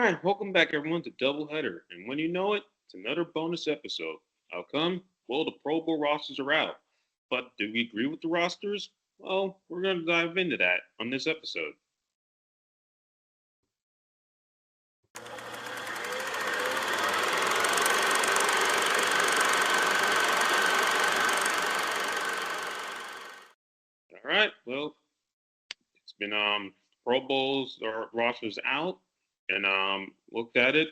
right, welcome back everyone to Doubleheader. And when you know it, it's another bonus episode. How come? Well, the Pro Bowl rosters are out. But do we agree with the rosters? Well, we're going to dive into that on this episode. All right, well, it's been Pro Bowls or rosters out, and looked at it.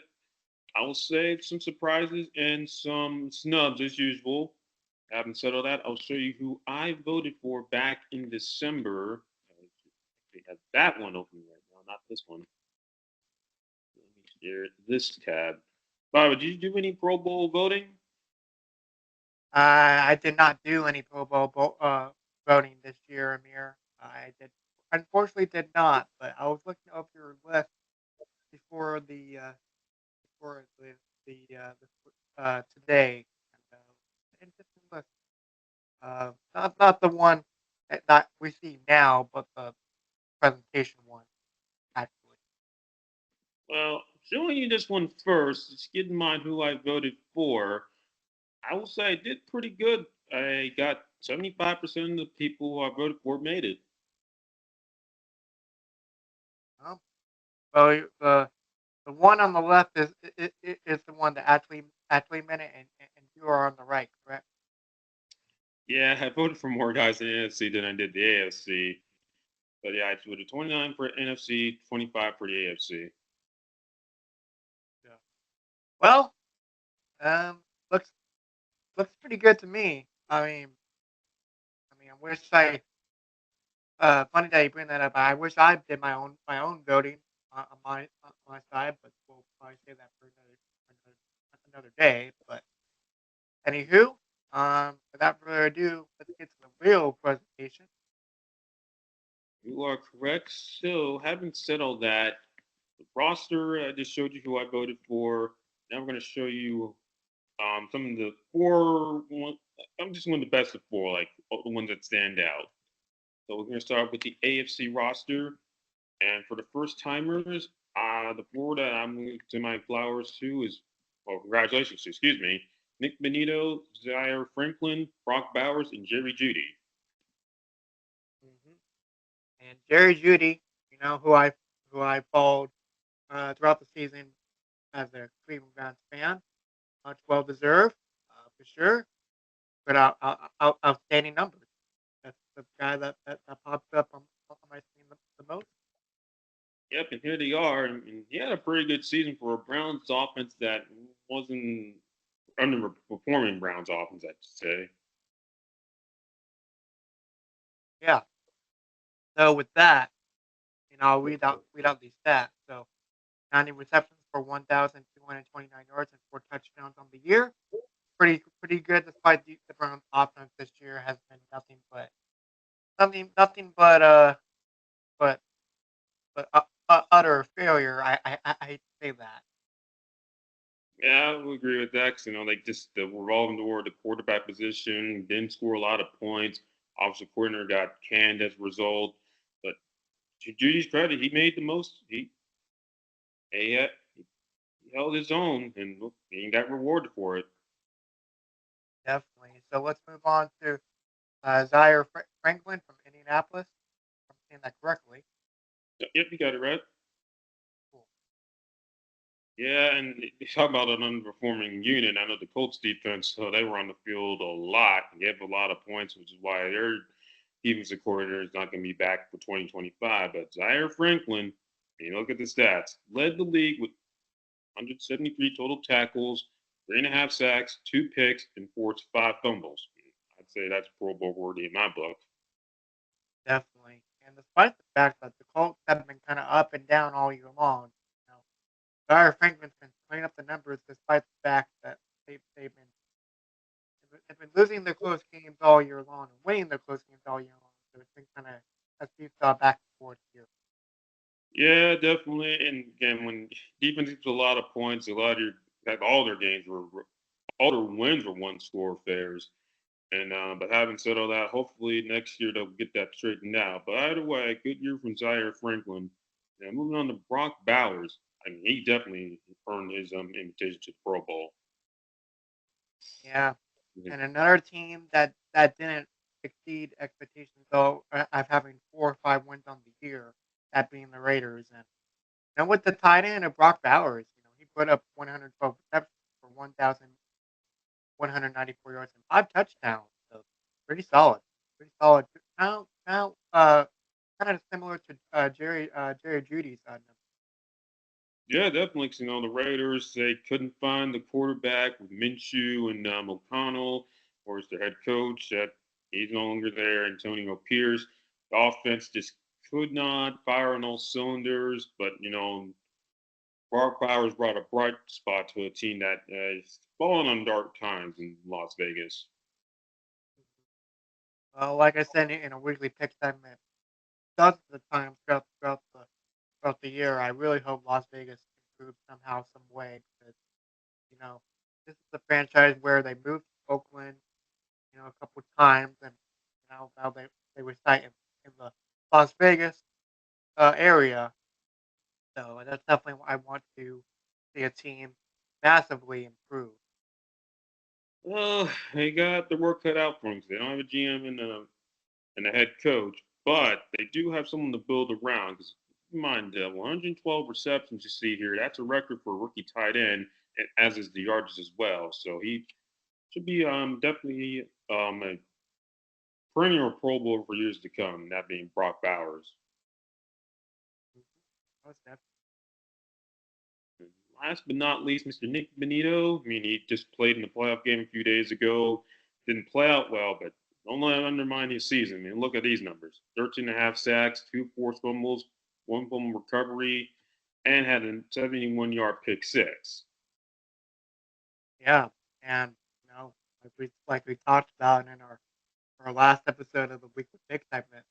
I will say some surprises and some snubs as usual. Having said all that, I'll show you who I voted for back in December. We have that one open right now, not this one. Let me share this tab. Barbara, did you do any Pro Bowl voting? I did not do any Pro Bowl voting this year, Amir. I did, unfortunately, did not. But I was looking over your list before the today. And, interesting list. Not the one that we see now, but the presentation one actually. Well, showing you this one first, just keep in mind who I voted for. I will say I did pretty good. I got 75% of the people who I voted for made it. Um, well, the one on the left is the one that actually made it, and you are on the right, correct? Yeah, I voted for more guys in the NFC than I did the AFC. But yeah, I voted 29 for NFC, 25 for the AFC. Yeah. Well, um, looks looks pretty good to me. I wish I. Funny that you bring that up. I wish I did my own voting on my side, but we'll probably save that for another day. But anywho, without further ado, let's get to the real presentation. You are correct. So, having said all that, the roster, I just showed you who I voted for. Now we're going to show you some of the four. I'm just one of the best of four, like the ones that stand out. So we're going to start with the AFC roster. And for the first timers, the four that I'm going to my flowers to is, well, congratulations, excuse me, Nick Benito, Zaire Franklin, Brock Bowers, and Jerry Judy. hmm And Jerry Judy, who I followed throughout the season as a Cleveland Browns fan, much well deserved, for sure. But outstanding numbers. That's the guy that pops up on my screen the most. Yep, and here they are. And he had a pretty good season for a Browns offense that wasn't underperforming Browns offense, I'd say. Yeah. So with that, I'll read out these stats. So 90 receptions for 1,229 yards and 4 touchdowns on the year. Pretty good, despite the Browns' offense this year has been nothing but utter failure. I hate to say that. Yeah, I would agree with that. 'Cause, they just the revolving door, the quarterback position, didn't score a lot of points. Obviously, coordinator got canned as a result. But to Judy's credit, he made the most. He held his own, and look, he got rewarded for it. Definitely. So let's move on to Zaire Franklin from Indianapolis. If I'm saying that correctly. Yep, you got it right. Cool. Yeah, and you talk about an underperforming unit. I know the Colts defense, so they were on the field a lot, gave a lot of points, which is why their defensive coordinator is not going to be back for 2025. But Zaire Franklin, look at the stats, led the league with 173 total tackles, 3.5 sacks, 2 picks, and forced 5 fumbles. I'd say that's Pro Bowl worthy in my book. Definitely. And despite the fact that the Colts have been kind of up and down all year long, Zaire Franklin's been putting up the numbers despite the fact that they've been losing their close games all year long and winning their close games all year long. So it's been kind of a seesaw back and forth here. Yeah, definitely. And again, when defense gets a lot of points, a lot of like all their games were, all their wins were one score affairs. And but having said all that, hopefully next year they'll get that straightened out. But either way, good year from Zaire Franklin. Now moving on to Brock Bowers. I mean, he definitely earned his invitation to the Pro Bowl. Yeah. Mhm. And another team that didn't exceed expectations, though, of having 4 or 5 wins on the year, that being the Raiders. And with the tight end of Brock Bowers, he put up 112 receptions for 1,194 yards and 5 touchdowns. So pretty solid. Pretty solid. Kind of similar to Jerry Judy's numbers. Yeah, definitely. 'Cause, the Raiders, they couldn't find the quarterback with Minshew and O'Connell, of course, their head coach. That he's no longer there, Antonio Pierce. The offense just could not fire on all cylinders. But Brock Bowers brought a bright spot to a team that is falling on dark times in Las Vegas. Well, like I said in a weekly pick segment, dozens of times throughout the year, I really hope Las Vegas improves somehow, some way, because you know this is a franchise where they moved to Oakland, a couple of times, and now they reside in the Las Vegas area. So that's definitely what I want to see a team massively improve. Well, they got the work cut out for them. 'Cause they don't have a GM and a head coach, but they do have someone to build around. Because keep in mind, 112 receptions you see here, that's a record for a rookie tight end, and as is the yards as well. So he should be definitely a perennial Pro Bowler for years to come. That being Brock Bowers. Most definitely. Last but not least, Mr. Nick Benito. I mean, he just played in the playoff game a few days ago. Didn't play out well, but don't let it undermine his season. I mean, look at these numbers: 13 and a half sacks, two forced fumbles, one fumble recovery, and had a 71-yard pick six. Yeah, and like we talked about in our last episode of the weekly pick segment.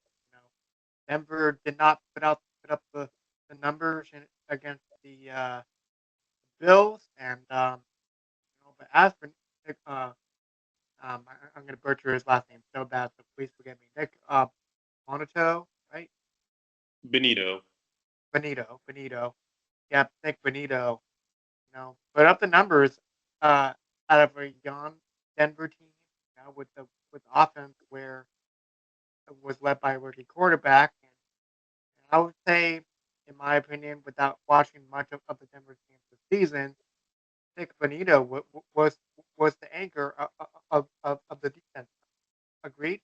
Denver did not put up the numbers against the Bills, and but as for Nick, I'm going to butcher his last name so bad, so please forgive me. Nick Monato, right? Benito. Benito. Yeah, Nick Benito. Put up the numbers uh, out of a young Denver team, with the offense where it was led by a rookie quarterback. And I would say, in my opinion, without watching much of the Denver team this season, Nick Benito was the anchor of the defense. Agreed?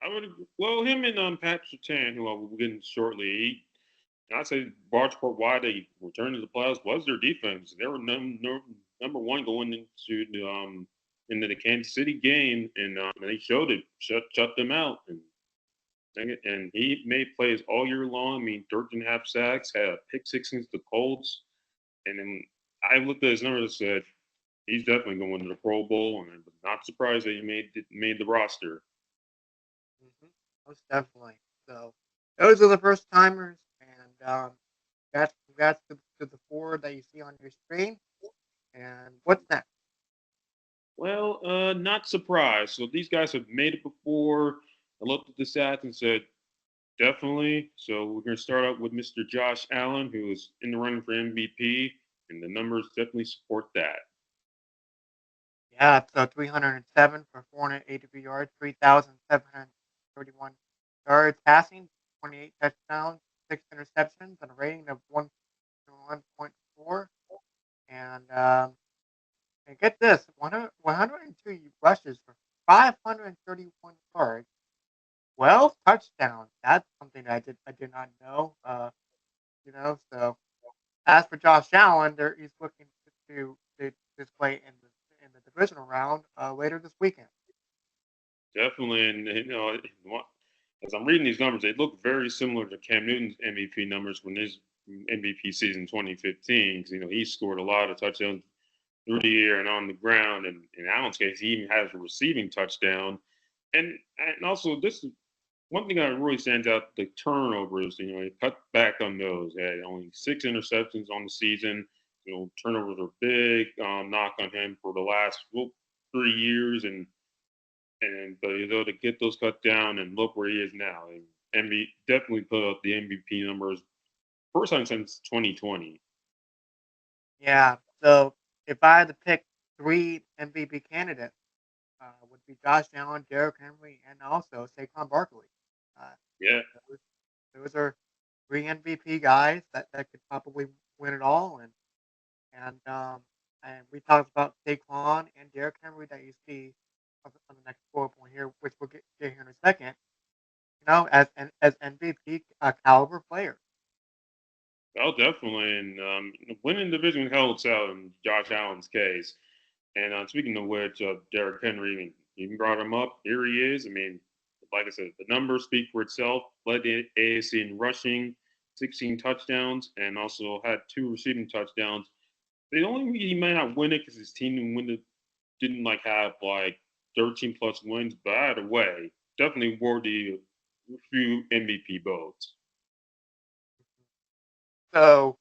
I would agree. Well, him and Pat Sertan, who I will get into shortly, I'd say large part why they returned to the playoffs was their defense. They were number one going into the Kansas City game, and they showed it, shut them out, and he made plays all year long. I mean, 13 and a half sacks, had a pick six against the Colts, and then I looked at his numbers and said he's definitely going to the Pro Bowl, and I was not surprised that he made the roster. Hmm. Most definitely. So those are the first timers, and congrats to the four that you see on your screen. And what's next? Well, not surprised. So these guys have made it before. I looked at the stats and said, definitely. So we're going to start out with Mr. Josh Allen, who is in the running for MVP, and the numbers definitely support that. Yeah, so 307 for 483 yards, 3,731 yards passing, 28 touchdowns, 6 interceptions, and a rating of 1.4. And get this, 102 rushes for 531 yards, 12 touchdowns. That's something I did not know. So as for Josh Allen, he's looking to display in the divisional round later this weekend. Definitely. And, as I'm reading these numbers, they look very similar to Cam Newton's MVP numbers when his MVP season 2015. Because, he scored a lot of touchdowns through the air and on the ground. And in Allen's case, he even has a receiving touchdown. And also, this is one thing that really stands out: the turnovers. He cut back on those. He had only 6 interceptions on the season. Turnovers are big knock on him for the last 3 years, and but to get those cut down and look where he is now, and definitely put up the MVP numbers first time since 2020. Yeah. So if I had to pick three MVP candidates, would be Josh Allen, Derrick Henry, and also Saquon Barkley. Uh, Yeah, those, those are three MVP guys that could probably win it all. And we talked about Saquon and Derrick Henry that you see on the next bullet point here, which we'll get here in a second. As MVP caliber players. oh, definitely. And winning the division helps out in Josh Allen's case. And speaking of which, Derrick Henry, I mean, you brought him up. Here he is. I mean, like I said, the numbers speak for itself. Led the AAC in rushing, 16 touchdowns, and also had two receiving touchdowns. The only reason he might not win it because his team didn't like have like 13 plus wins. But either way, definitely worthy of a few MVP votes. So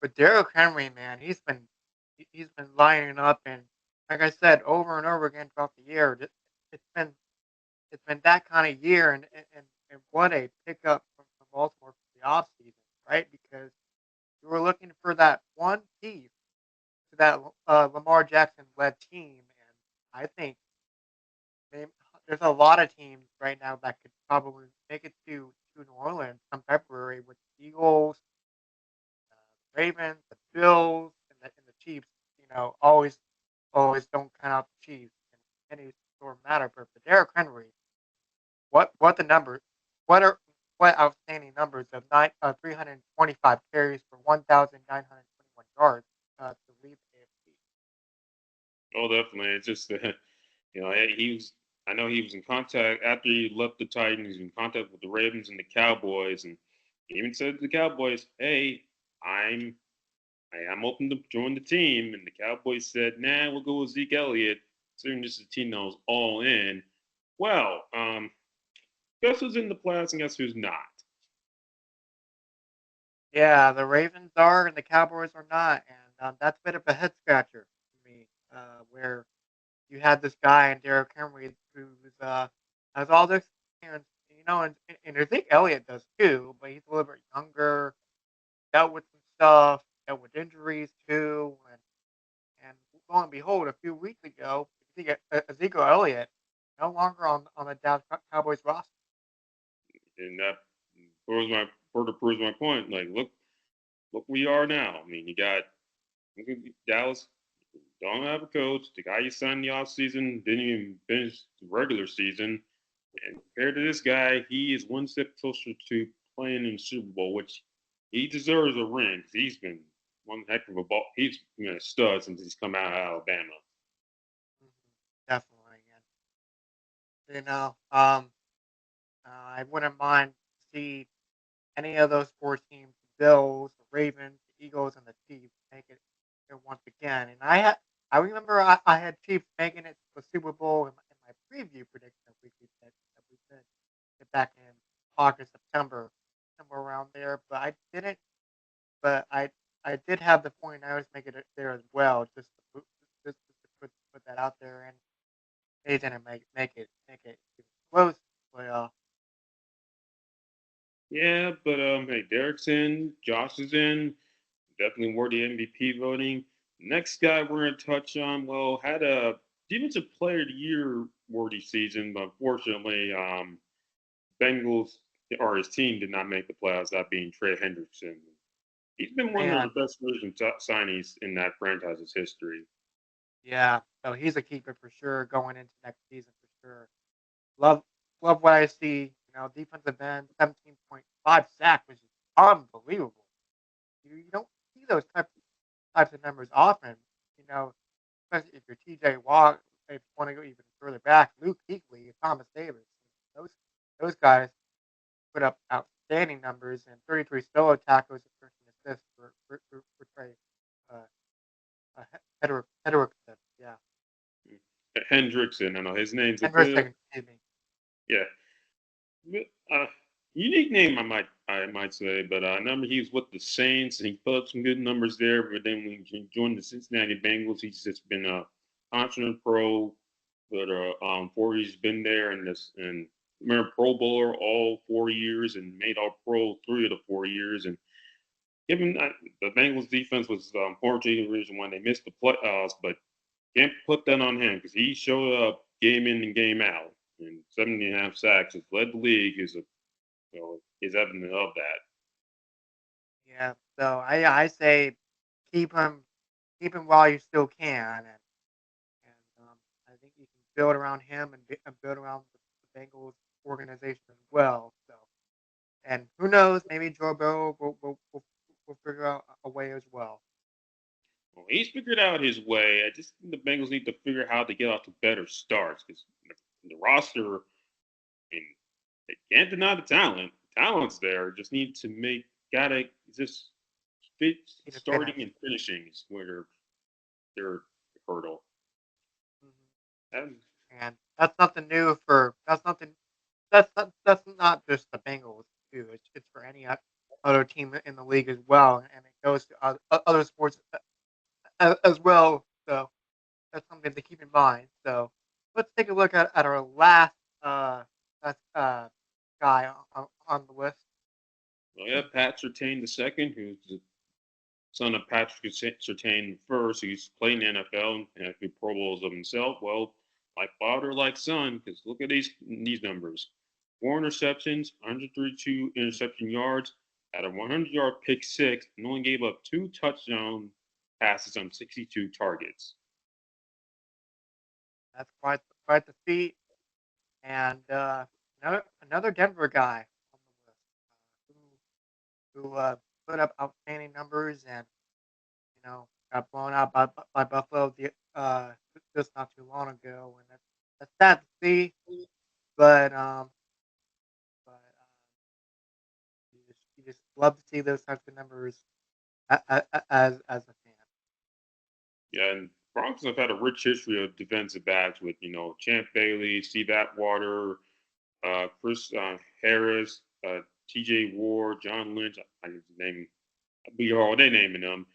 with Derrick Henry, man, he's been lining up, and like I said, over and over again throughout the year, it's been it's been that kind of year, and what a pickup from Baltimore for the offseason, right? Because we were looking for that one piece to that Lamar Jackson led team, and I think they, there's a lot of teams right now that could probably make it to New Orleans come February with the Eagles, Ravens, the Bills, and the Chiefs. Always don't count out the Chiefs in any sort of matter. But for Derrick Henry, what the numbers? What are what outstanding numbers of 325 carries for 1,921 yards to lead the AFC. Oh, definitely. It's just you know, he was. I know he was in contact after he left the Titans. He was in contact with the Ravens and the Cowboys, and he even said to the Cowboys, "Hey, I'm I'm open to join the team." And the Cowboys said, "Nah, we'll go with Zeke Elliott." Considering this is a team that was all in. Well, guess who's in the playoffs and guess who's not? Yeah, the Ravens are and the Cowboys are not, and that's a bit of a head scratcher for me. Where you had this guy in Derrick Henry who's has all this experience, and I think Elliott does too, but he's a little bit younger, dealt with some stuff, dealt with injuries too, and lo and behold, a few weeks ago, you get Ezekiel Elliott no longer on the Dallas Cowboys roster. And that further proves my point. Like, look, we are now. I mean, you got Dallas don't have a coach. The guy you signed the offseason didn't even finish the regular season. And compared to this guy, he is one step closer to playing in the Super Bowl, which he deserves a ring. He's been one heck of a ball. He's been a stud since he's come out of Alabama. Mhm. Definitely, and I wouldn't mind to see any of those four teams, the Bills, the Ravens, the Eagles, and the Chiefs make it there once again. And I remember I had Chiefs making it to the Super Bowl in my preview prediction that we did back in August, September, somewhere around there. But I didn't. But I did have the 49ers make it there as well, just to put that out there. And they didn't make it even close to the playoff. Yeah, but hey, Derek's in, Josh is in, definitely worthy MVP voting. Next guy we're going to touch on, well, had a defensive player of the year worthy season, but unfortunately, Bengals or his team did not make the playoffs, that being Trey Hendrickson. He's been one of Man, the best version signings in that franchise's history. yeah. So he's a keeper for sure going into next season for sure. Love love what I see. Defensive end, 17.5 sack, which is unbelievable. You don't see those types of numbers often. You know, especially if you're TJ Watt, if you want to go even further back, Luke Kuechly, Thomas Davis. Those those guys put up outstanding numbers and 33 solo tackles and 13 assists for Trey uh, Hendrickson. Yeah, Hendrickson, I know his name's a bit, Hendrickson. Excuse me. yeah, uh, unique name I might say, but I remember he was with the Saints and he put up some good numbers there. But then when he joined the Cincinnati Bengals, he's just been a constant pro. But 4 years been there and remember Pro Bowler all 4 years and made All Pro 3 of the 4 years and given the Bengals defense was unfortunately the reason why they missed the playoffs, but can't put that on him because he showed up game in and game out. And 7.5 sacks has led the league is evidence of that. Yeah. So I say keep him keep him while you still can, and I think you can build around him and build around the Bengals organization as well. So and who knows, maybe Joe Burrow will figure out a way as well. Well, he's figured out his way. I just think the Bengals need to figure out how to get off to better starts because the roster, I mean, they can't deny the talent. Talent's there. Just need to gotta just fit Need to starting finish. and finishing is where their hurdle. Mhm. And, And that's nothing new for that's not just the Bengals too. It's for any other team in the league as well, and it goes to other sports as well. So that's something to keep in mind. So let's take a look at our last uh, last, guy on the list. well, yeah, Pat Sertain the second, who's the son of Patrick Sertain the first, who's played in the NFL and had a few Pro Bowls of himself. Well, like father, like son, because look at these numbers: 4 interceptions, 132 interception yards, had a 100-yard pick six, and only gave up 2 touchdown passes on 62 targets. That's quite the feat. And another Denver guy on the list who put up outstanding numbers and got blown out by Buffalo just not too long ago, and that's sad to see. But you just love to see those types of numbers as a fan. Yeah, and Broncos have had a rich history of defensive backs with Champ Bailey, Steve Atwater, Chris Harris, T.J. Ward, John Lynch. I can name we are all they naming them.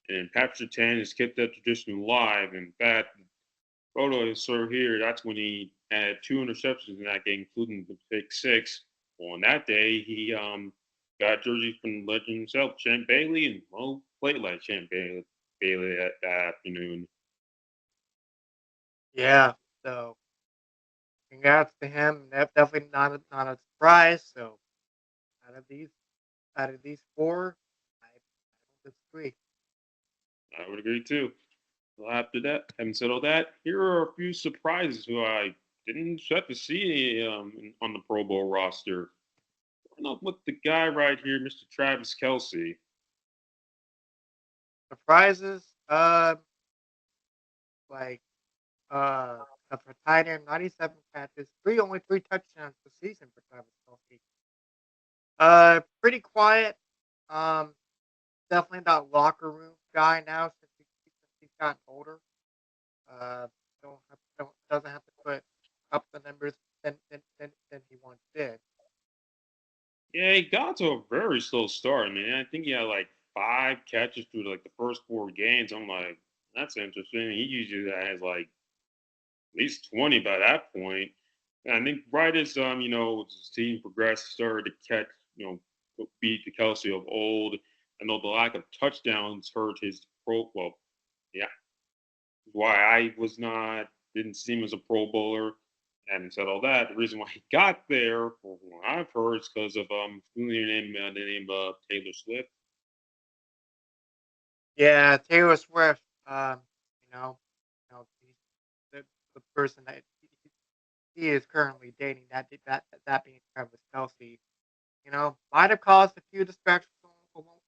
And Patrick Sertan has kept that tradition alive. In fact, photo is sort here. That's when he had 2 interceptions in that game, including the pick six. Well, on that day, he got jerseys from the legend himself, Champ Bailey, and well, played like Champ Bailey that afternoon. Yeah, so congrats to him. Definitely not a surprise. So out of these out of these four, I don't disagree. I would agree too. Well, after that, having said all that, here are a few surprises who I didn't expect to see on the Pro Bowl roster. Starting off with the guy right here, Mr. Travis Kelsey. Surprises, like for tight end, 97 catches, only three touchdowns this season for Travis Kelce. Pretty quiet. Um, Definitely not locker room guy now since he's gotten older. Uh, doesn't have to put up the numbers than he once did. Yeah, he got to a very slow start. I mean, I think he had like 5 catches through like the first 4 games. I'm like, that's interesting. He usually has like at least 20 by that point. And I think right as his team progressed, he started to catch, beat the Kelsey of old. I know the lack of touchdowns hurt his pro. Well, yeah, why I was not didn't see him as a Pro Bowler. Having said all that, the reason why he got there, from what I've heard, is because of the name Taylor Swift. Yeah, Taylor Swift. You know, he's the person that he is currently dating. That being Travis Kelsey. Might have caused a few distractions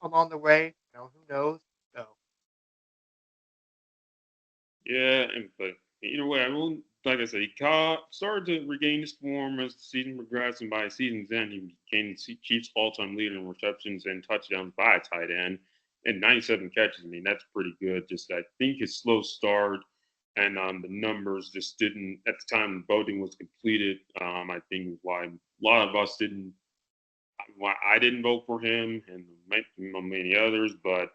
along the way. Who knows? So Yeah, but either way, I will. Like I said, started to regain his form as the season progressed, and by season's end, he became the Chiefs' all-time leader in receptions and touchdowns by a tight end, and 97 catches. I mean, that's pretty good. Just I think his slow start and the numbers just didn't at the time the voting was completed. I think why a lot of us didn't. Why I didn't vote for him, and many others, but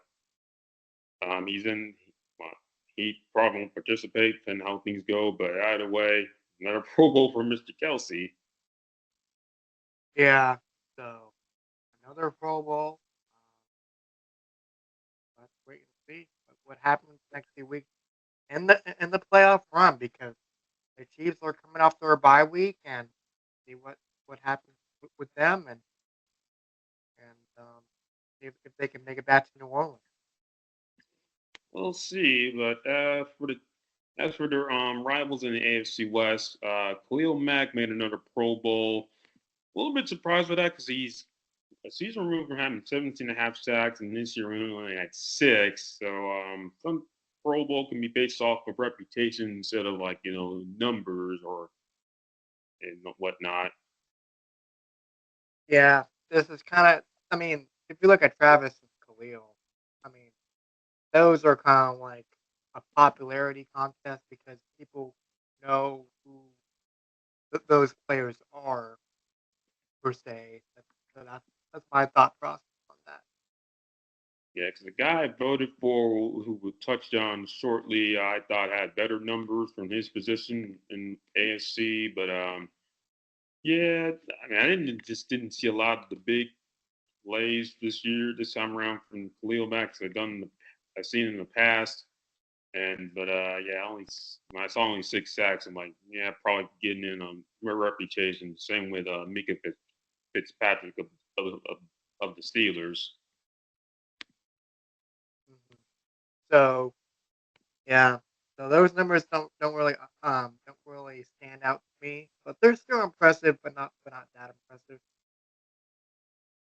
he's in. Well, he probably won't participate, depending how things go. But either way, another Pro Bowl for Mr. Kelsey. yeah. So another Pro Bowl. see what happens next 2 weeks in the playoff run because the Chiefs are coming off their bye week and see what happens with them and if they can make it back to New Orleans. We'll see. But as for their rivals in the AFC West, Khalil Mack made another Pro Bowl. A little bit surprised by that because he's a season removed from having 17 and a half sacks, and this year we only had six. So some Pro Bowl can be based off of reputation instead of like numbers or and whatnot. Yeah, this is kind of. I mean, if you look at Travis and Khalil, I mean, those are kind of like a popularity contest because people know who those players are per se. So that's my thought process on that. Yeah, because the guy I voted for who would touchdown shortly, I thought had better numbers from his position in ASC, but yeah, I mean, I didn't see a lot of the big plays this time around from Khalil Mack. 'Cause I've seen in the past, and but yeah, when I saw only six sacks, I'm like, yeah, probably getting in on my reputation. Same with Mika Fitzpatrick of the Steelers. Mhm. So yeah, so those numbers don't really stand out to me, but they're still impressive, but not that impressive.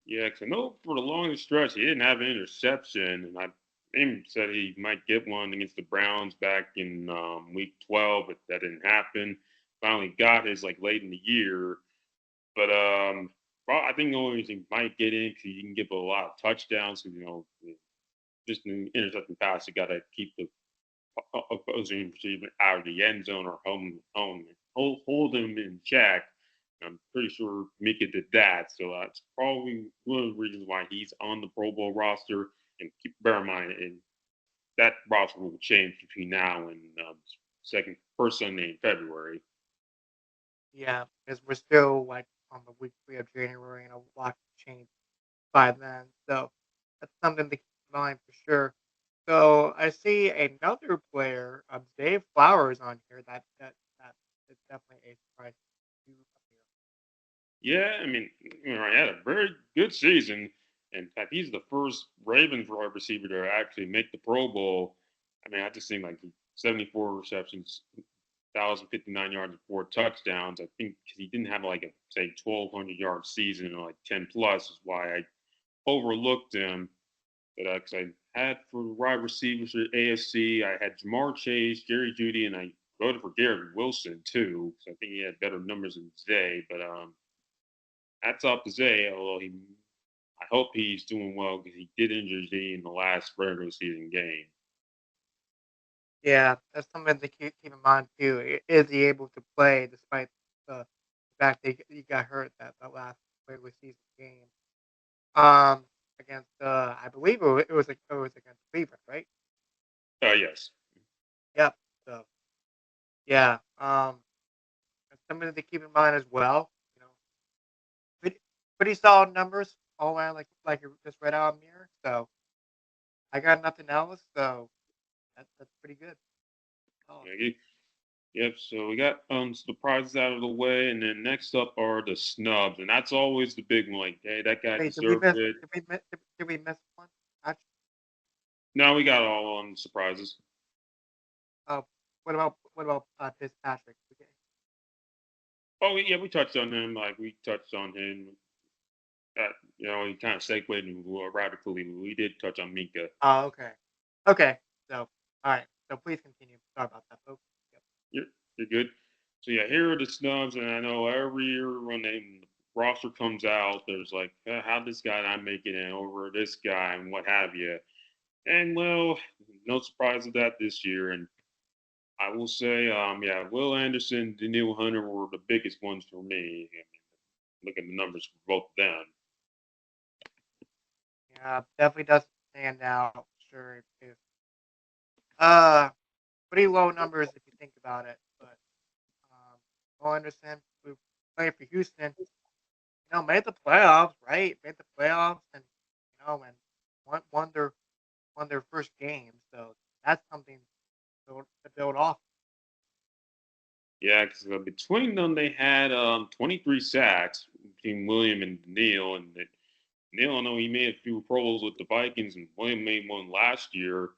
Yeah, because I know for the longest stretch he didn't have an interception, and I even said he might get one against the Browns back in week 12, but that didn't happen. Finally got his like late in the year, but I think the only reason he might get in because he can give a lot of touchdowns. Because just an intercepting pass, you got to keep the opposing receiver out of the end zone or hold him in check. I'm pretty sure Mika did that, so that's probably one of the reasons why he's on the Pro Bowl roster. And bear in mind, and that roster will change between now and first Sunday in February. Yeah, because we're still like on the week 3 of January, and a lot can change by then. So that's something to keep in mind for sure. So I see another player, Dave Flowers, on here. That is definitely a surprise. to you. Yeah, I mean, he had a very good season. In fact, he's the first Ravens wide receiver to actually make the Pro Bowl. I mean, I just think like 74 receptions, 1,059 yards, and four touchdowns. I think because he didn't have like a say 1,200 yard season or like 10 plus is why I overlooked him. But because I had for wide receivers at AFC, I had Jamar Chase, Jerry Judy, and I voted for Garrett Wilson too. So I think he had better numbers than Zay. But hats off to Zay, although I hope he's doing well because he did injure Z in the last regular season game. Yeah, that's something to keep in mind too. Is he able to play despite the fact that he got hurt that last regular season game? Um, against I believe it was against Cleveland, right? Yes. Yep. So yeah, that's something to keep in mind as well. You know, pretty, pretty solid numbers all around, like you just read out Amir. So I got nothing else. So that's pretty good. Oh, Yeah, yep. So we got the prizes out of the way, and then next up are the snubs, and that's always the big one. Like, hey, that guy wait, deserved it. did we miss one? Actually, Now we got all on surprises. oh, what about Fitzpatrick? Okay. Oh yeah, we touched on him. Like we touched on him. He kind of segued into radically. We did touch on Minka. Oh, okay. Okay. So, all right. So please continue. Sorry about that, folks. Yep. You're, you're good. So yeah, here are the snubs, and I know every year when the roster comes out, there's like, how this guy not making it over this guy and what have you. And well, no surprise of that this year. And I will say, yeah, Will Anderson, Daniil Hunter were the biggest ones for me. I mean, look at the numbers for both of them. Yeah, definitely does stand out. Sure. Uh, pretty low numbers if you think about it, but Will Anderson, who played for Houston, made the playoffs, right? Made the playoffs, and and won their won their first game, so that's something to build off. Yeah, because between them they had 23 sacks between William and Neal, and Neal, I know he made a few Pro Bowls with the Vikings, and William made one last year,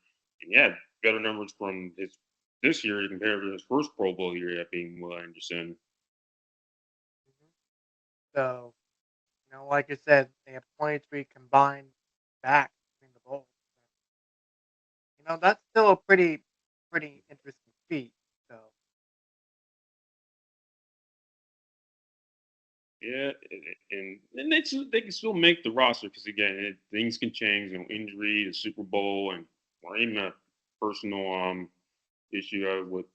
and he had better numbers from his this year compared to his first Pro Bowl year at being Will Anderson. Mhm. So, like I said, they have 23 combined backs between the bowls. That's still a pretty interesting feat. So, Yeah, and they can still make the roster because again, things can change. Injury, the Super Bowl, and or even a personal issue with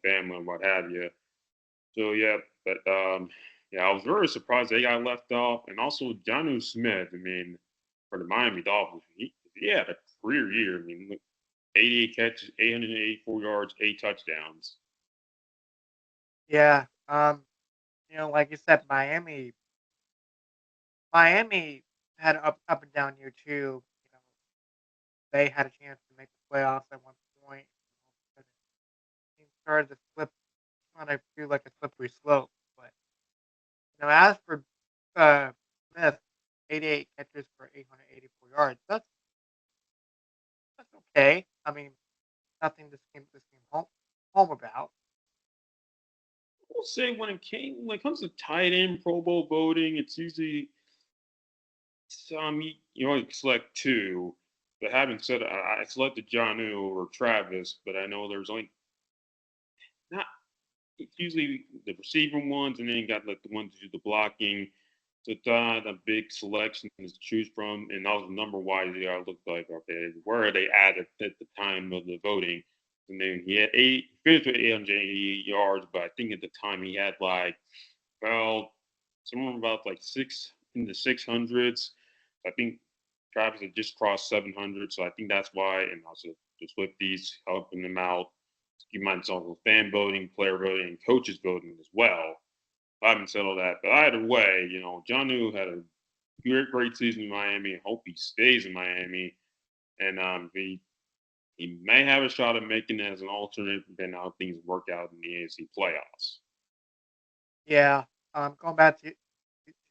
family and what have you. So yeah, but yeah, I was very surprised they got left off, and also Jonnu Smith. I mean, for the Miami Dolphins, he had a career year. I mean, look, 88 catches, 884 yards, 8 touchdowns. yeah, like you said, Miami had an up and down year too. They had a chance to make the playoffs at one point. But it started to slip, kind of feel like a slippery slope. But as for uh, Smith, 88 catches for 884 yards. That's okay. I mean, nothing this came home about. I will say when it comes to tight end Pro Bowl voting, it's usually you only select two. But having said, I selected Johnu over Travis, but I know there's only not. It's usually the receiving ones, and then you got like the ones who do the blocking. So it's not a big selection to choose from, and that was number wise. I looked like, okay, where are they at the time of the voting? And then he had finished with 880 yards, but I think at the time he had like, well, somewhere about like six in the 600s. I think Travis had just crossed 700, so I think that's why. And also the Swifties helping them out. You might also fan voting, player voting, and coaches voting as well. I haven't settled that, but either way, John New had a great season in Miami. I hope he stays in Miami, and he may have a shot at making it as an alternate, depending on how things work out in the AFC playoffs. Yeah. Going back to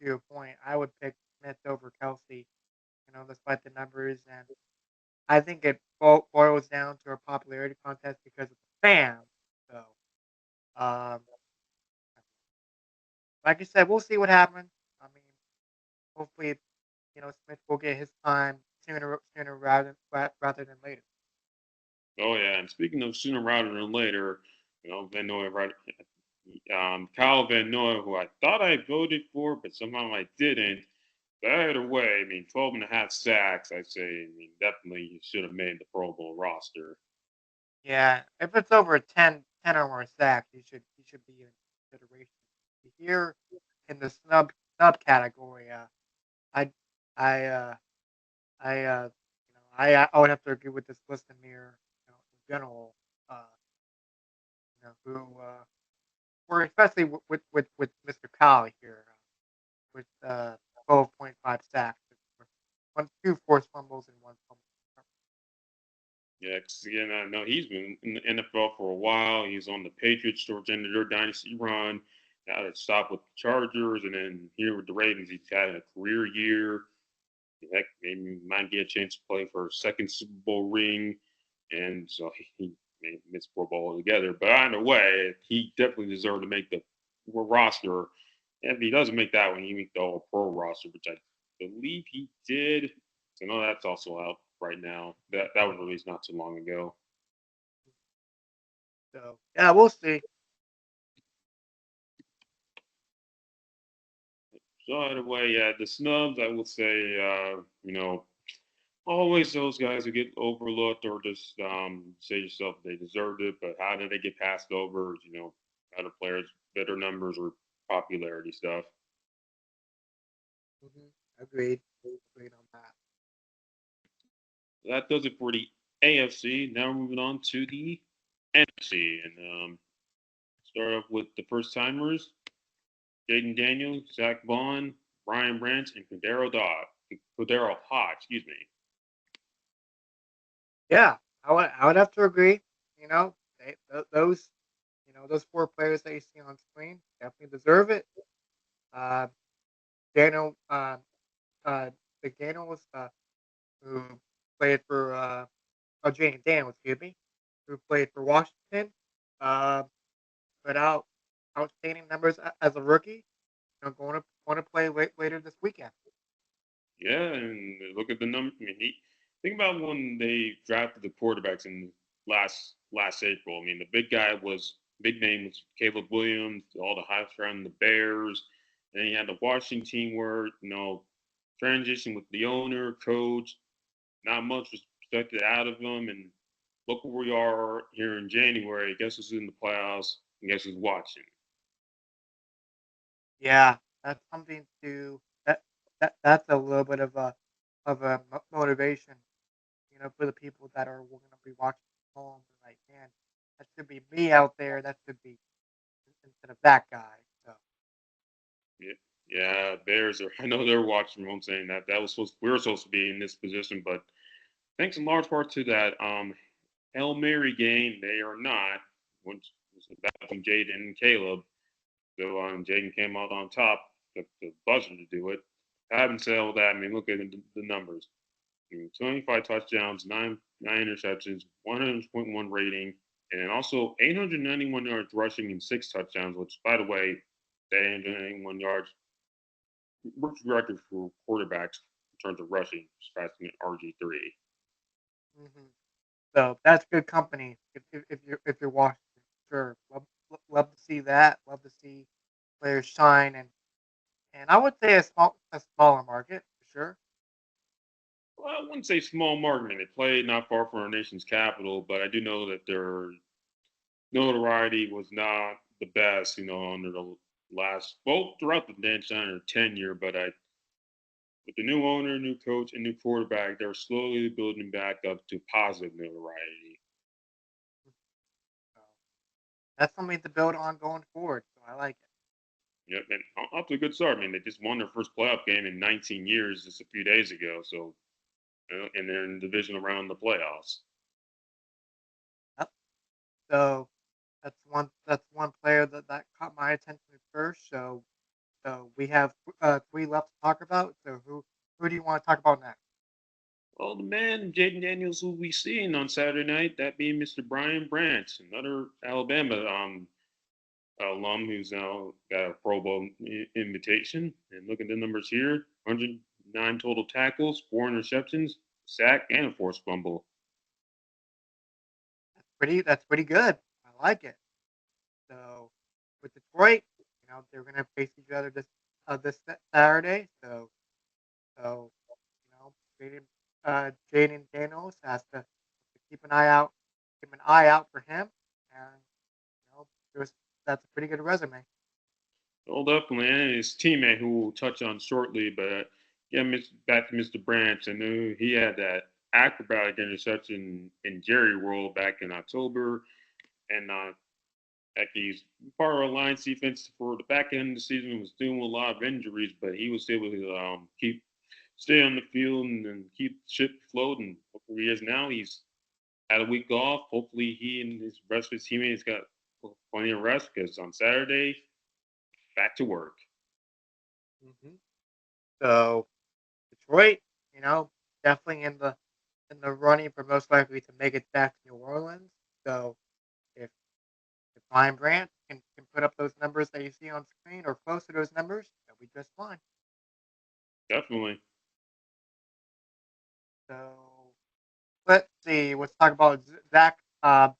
your point, I would pick Smith over Kelsey. Despite the numbers, and I think it boils down to a popularity contest because of the fans. So, um, like I said, we'll see what happens. I mean, hopefully, Smith will get his time sooner rather than later. Oh yeah, and speaking of sooner rather than later, Van Noy, right? Kyle Van Noy, who I thought I voted for, but somehow I didn't. But either way, I mean, 12 and a half sacks, I say, I mean, definitely he should have made the Pro Bowl roster. Yeah, if it's over 10 or more sacks, he should be in consideration. Here in the snub category, I I I would have to agree with this list, Amir. In general, uh, who or especially with Mr. Kyle here, with 12.5 sacks, two forced fumbles and one fumble. Yeah, because again, I know he's been in the NFL for a while. He's on the Patriots towards the end of their dynasty run. Got to stop with the Chargers, and then here with the Ravens, he's had a career year. Heck, maybe might get a chance to play for a second Super Bowl ring, and so he may miss Pro Bowl altogether. But either way, he definitely deserved to make the roster. And if he doesn't make that one, he make the All Pro roster, which I believe he did. So no, that's also out right now. That was released not too long ago. So yeah, we'll see. So either way, yeah, the snubs, I will say, always those guys who get overlooked or just say yourself they deserved it, but how did they get passed over? Other players, better numbers or popularity stuff. Agreed. Agreed on that. That does it for the AFC. Now we're moving on to the NFC, and start off with the first timers: Jaden Daniels, Zach Vaughn, Brian Branch, and Cordero Hodge. Excuse me. Yeah, I would have to agree. You know, those those four players that you see on screen definitely deserve it. Uh, Daniel, the Daniels, who played for Jane Daniels, excuse me, who played for Washington, uh, put out outstanding numbers as a rookie. Going to play later this weekend. Yeah, and look at the number. I mean, think about when they drafted the quarterbacks in last April. I mean, the big name was Caleb Williams. All the hype around the Bears, and he had the Washington team where transition with the owner, coach. Not much was expected out of them, and look where we are here in January. Guess who's in the playoffs? And guess who's watching? Yeah, that's something to that's a little bit of a motivation, for the people that are going to be watching at home. Like, man, that should be me out there. That should be instead of that guy. So Yeah, yeah, Bears are. I know they're watching. I'm saying that was we were supposed to be in this position, but thanks in large part to that Hail Mary game, they are not. Which was about from Jaden and Caleb. So Jaden came out on top, the buzzer to do it. Having said all that, I mean, look at the numbers. I mean, 25 touchdowns, nine interceptions, 100.1 rating, and then also 891 yards rushing and six touchdowns. Which, by the way, that 891 yards rookie record for quarterbacks in terms of rushing, surpassing RG3. hmm so that's good company if you're watching. Sure, love to see that. Love to see players shine and I would say a smaller market for sure. Well, I wouldn't say small market. I mean, they played not far from our nation's capital, but I do know that their notoriety was not the best, under the throughout the Dan Snyder tenure. But with the new owner, new coach, and new quarterback, they're slowly building back up to positive notoriety. So that's something to build on going forward. So I like it. Yep, and off to a good start. I mean, they just won their first playoff game in 19 years just a few days ago. So, and they're in the division around the playoffs. Yep. So that's one player that caught my attention first. So we have three left to talk about. So who do you want to talk about next? Well, the man, Jaden Daniels, who we seen on Saturday night, that being Mr. Brian Branch, another Alabama alum who's now got a Pro Bowl invitation. And look at the numbers here: 109 total tackles, four interceptions, sack, and a forced fumble. That's pretty good. I like it. So with Detroit, they're gonna face each other this Saturday. So Jaden Jaden Daniels has to keep an eye out for him, and there's that's a pretty good resume. Well, definitely, and his teammate, who we'll touch on shortly, but yeah, back to Mr. Branch. I knew he had that acrobatic interception in Jerry World back in October, and heck, he's part of our Lions defense for the back end of the season was dealing with a lot of injuries, but he was able to stay on the field and keep the ship floating. Where he is now, he's had a week off. Hopefully, he and his rest of his teammates got plenty of rest because on Saturday, back to work. hmm So Detroit, you know, definitely in the running for most likely to make it back to New Orleans. So if if Ryan Brandt can put up those numbers that you see on screen or close to those numbers, that'll be just fine. Definitely. So let's see. Let's talk about Zach Bond,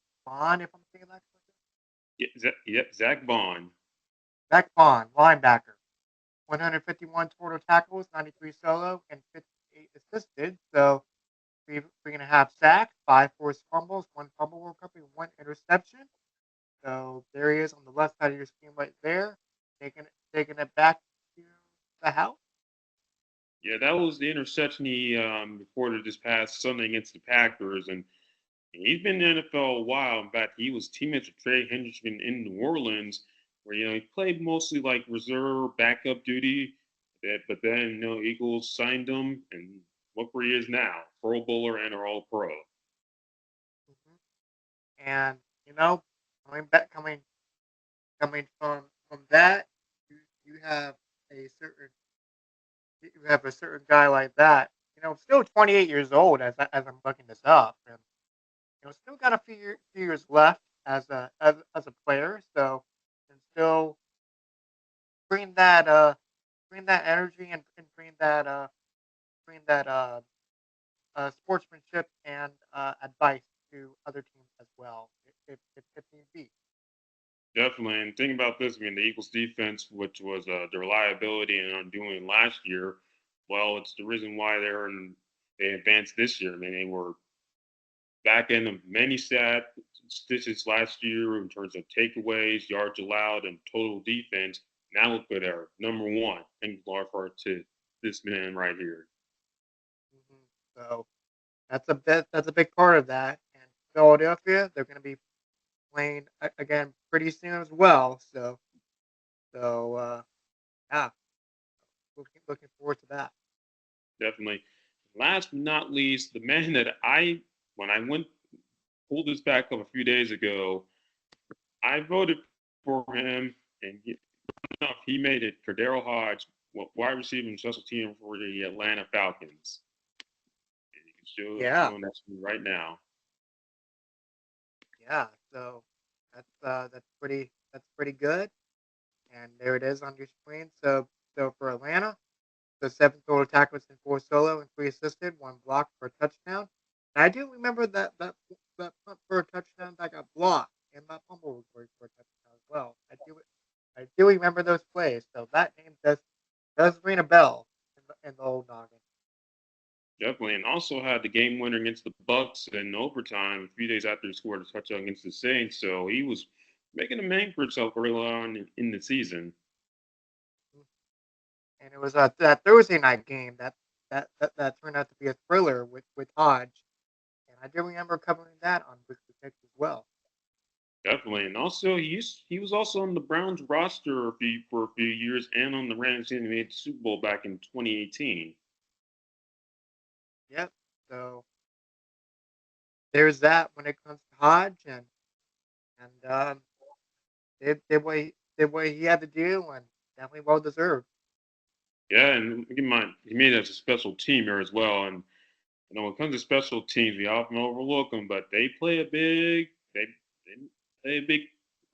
if I'm saying that correctly. Yeah, yep, Zach Vaughn. Zach Bond, linebacker, 151 total tackles, 93 solo, and 58 assisted. So we're gonna have sacks, five forced fumbles, one fumble recovery, one interception. So there he is on the left side of your screen right there, taking it back to the house. Yeah, that was the interception he reported this past Sunday against the Packers, and he's been in the NFL a while. In fact, he was teammates with Trey Hendrickson in New Orleans, where he played mostly like reserve backup duty. But then Eagles signed him, and look where he is now, Pro Bowler and All Pro. And you know, coming from that, you you have a certain you have a certain guy like that. You know, still 28 years old as I'm looking this up, and you know, still got a few years left as a player. So, and still bring that bring that energy and bring that sportsmanship and advice to other teams as well, if need be. Definitely. And think about this, I mean, the Eagles defense, which was their reliability and undoing last year, well, it's the reason why they advanced this year. I mean, they were back in of many statistics last year in terms of takeaways, yards allowed, and total defense. Now look at our number one, and large part to this man right here. Mhm. So that's a big part of that. And Philadelphia, they're going to be playing again pretty soon as well. So yeah, looking forward to that. Definitely. Last but not least, the man that when I went pulled this back up a few days ago, I voted for him, and enough, he made it. Cordero Hodge, wide receiver and special team for the Atlanta Falcons. And you can Yeah, showing that to me right now. yeah. So that's pretty good. And there it is on your screen. So for Atlanta, the seven total tackles and four solo and three assisted, one block for a touchdown. And I do remember that punt for a touchdown that got blocked and that fumble recovery for a touchdown as well. I do remember those plays. So that name does ring a bell in the old noggin. Definitely, and also had the game winner against the Bucks in overtime a few days after he scored a touchdown against the Saints. So he was making a name for himself early on in the season. And it was that Thursday night game that turned out to be a thriller with Hodge. And I do remember covering that on Weekly Picks as well. Definitely, and also he was also on the Browns roster for a few years, and on the Rams team. He made the Super Bowl back in 2018. Yep. So there's that when it comes to Hodge, and did what he had to do, and definitely well deserved. Yeah, and keep in mind he made it as a special teamer as well. And when it comes to special teams, we often overlook them, but they play a big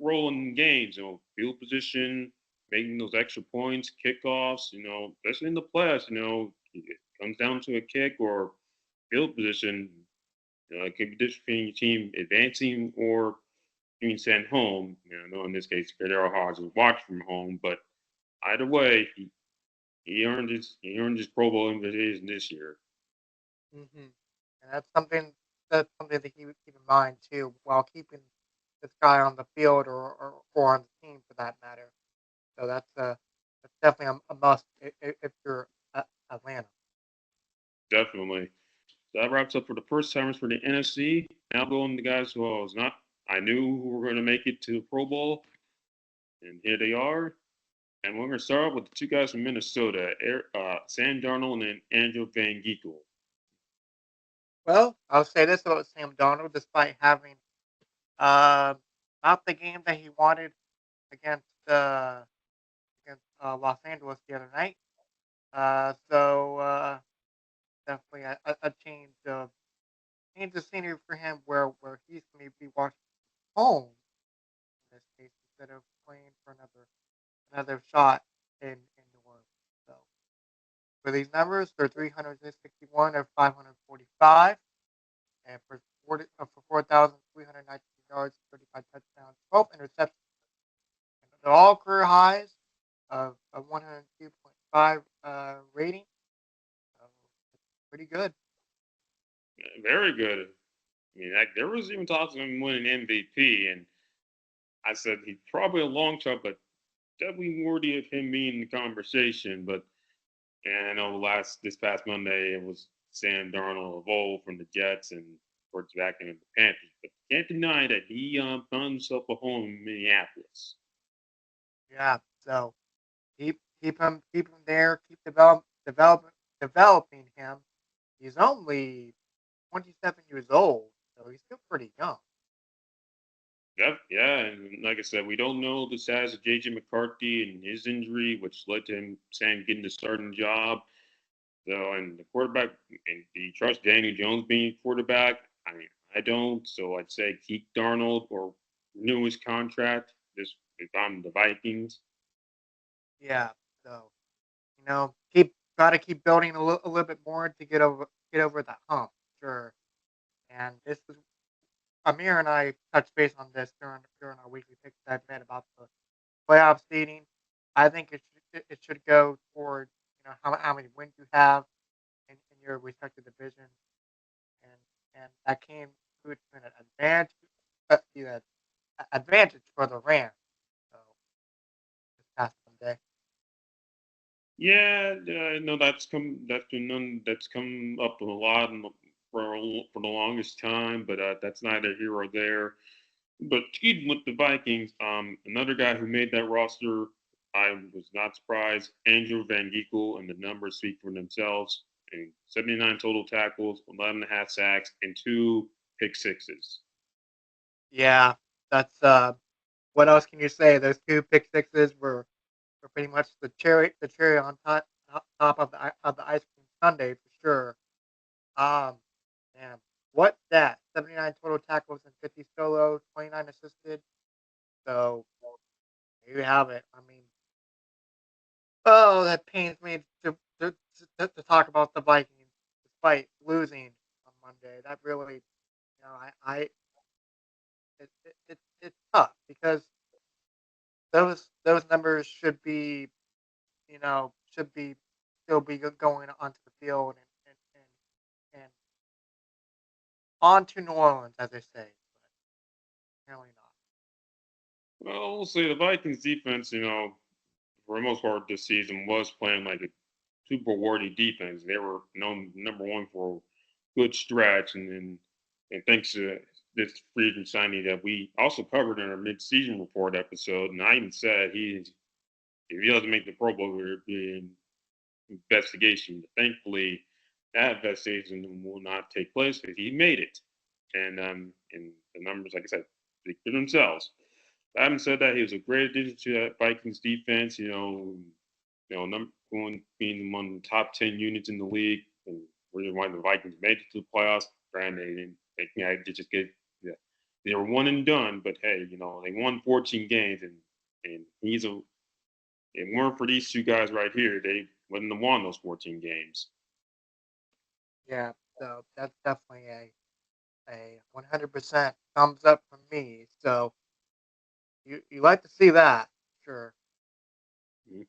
role in games. Field position, making those extra points, kickoffs. Especially in the playoffs. It comes down to a kick or field position. It could be different between your team advancing or being sent home. I know in this case, Daryl Hodge was watched from home, but either way, he earned his Pro Bowl invitation this year. And that's something to keep in mind too, while keeping this guy on the field or on the team for that matter. So that's definitely a must if you're Atlanta. Definitely. So that wraps up for the first timers for the NFC. Now going to the guys who I was not, I knew who were going to make it to the Pro Bowl, and here they are. And we're going to start off with the two guys from Minnesota, Sam Darnold and Andrew Van Ginkel. Well, I'll say this about Sam Darnold, despite having uh, not the game that he wanted against Los Angeles the other night. So definitely a change of scenery for him, where he's going to be watching home in this case instead of playing for another shot in New Orleans. So for these numbers, they're 361 or 545, and for 4,319 yards, 35 touchdowns, 12 interceptions. And they're all career highs of a 102.5 rating. So it's pretty good. Very good. I mean, there was even talks of him winning MVP, and I said he's probably a long shot, but definitely worthy of him being in the conversation. But and I know this past Monday it was Sam Darnold of old from the Jets and towards back in the Panthers. But can't deny that he found himself a home in Minneapolis. Yeah. So keep him there. Keep developing him. He's only 27 years old, so he's still pretty young. Yeah, and like I said, we don't know the status of JJ McCarthy and his injury, which led to him saying getting the starting job. So, and the quarterback, and do you trust Daniel Jones being quarterback? I mean, I don't. So I'd say keep Darnold or renew his contract. This if I'm the Vikings. Yeah. So keep try to keep building a little bit more to get over that hump. Sure. And this was Amir and I touched base on this during our weekly picks that I met about the playoff seeding. I think it should go toward how many wins you have in your respective division, and that came to an advantage advantage for the Rams. So this past Sunday. Yeah, no, that's come up a lot for the longest time, but that's neither here or there. But even with the Vikings, another guy who made that roster, I was not surprised. Andrew Van Ginkel, and the numbers speak for themselves. And 79 total tackles, 11 and a half sacks, and two pick sixes. Yeah, that's what else can you say? Those two pick sixes were pretty much the cherry on top of the ice cream sundae for sure. Um, man, what that 79 total tackles and 50 solo, 29 assisted. So there you have it. I mean, oh, that pains me to talk about the Vikings despite losing on Monday. That really, I it's tough because those numbers should be should be still be going onto the field and on to New Orleans, as they say, but apparently not. Well, we'll say the Vikings defense, for the most part this season was playing like a super worthy defense. They were known number one for a good stretch, and thanks to this free agent signing that we also covered in our mid-season report episode, and I even said if he doesn't make the Pro Bowl, there be an investigation. But thankfully, that investigation will not take place because he made it, and the numbers, like I said, speak for themselves. I haven't said that he was a great addition to that Vikings defense. Number one being among the top 10 units in the league, and reason why the Vikings made it to the playoffs. Granted, they just get yeah, they were one and done, but hey, they won 14 games, and he's a. If it weren't for these two guys right here, they wouldn't have won those 14 games. Yeah, so that's definitely a 100% thumbs up from me. So you like to see that, sure. Mhm.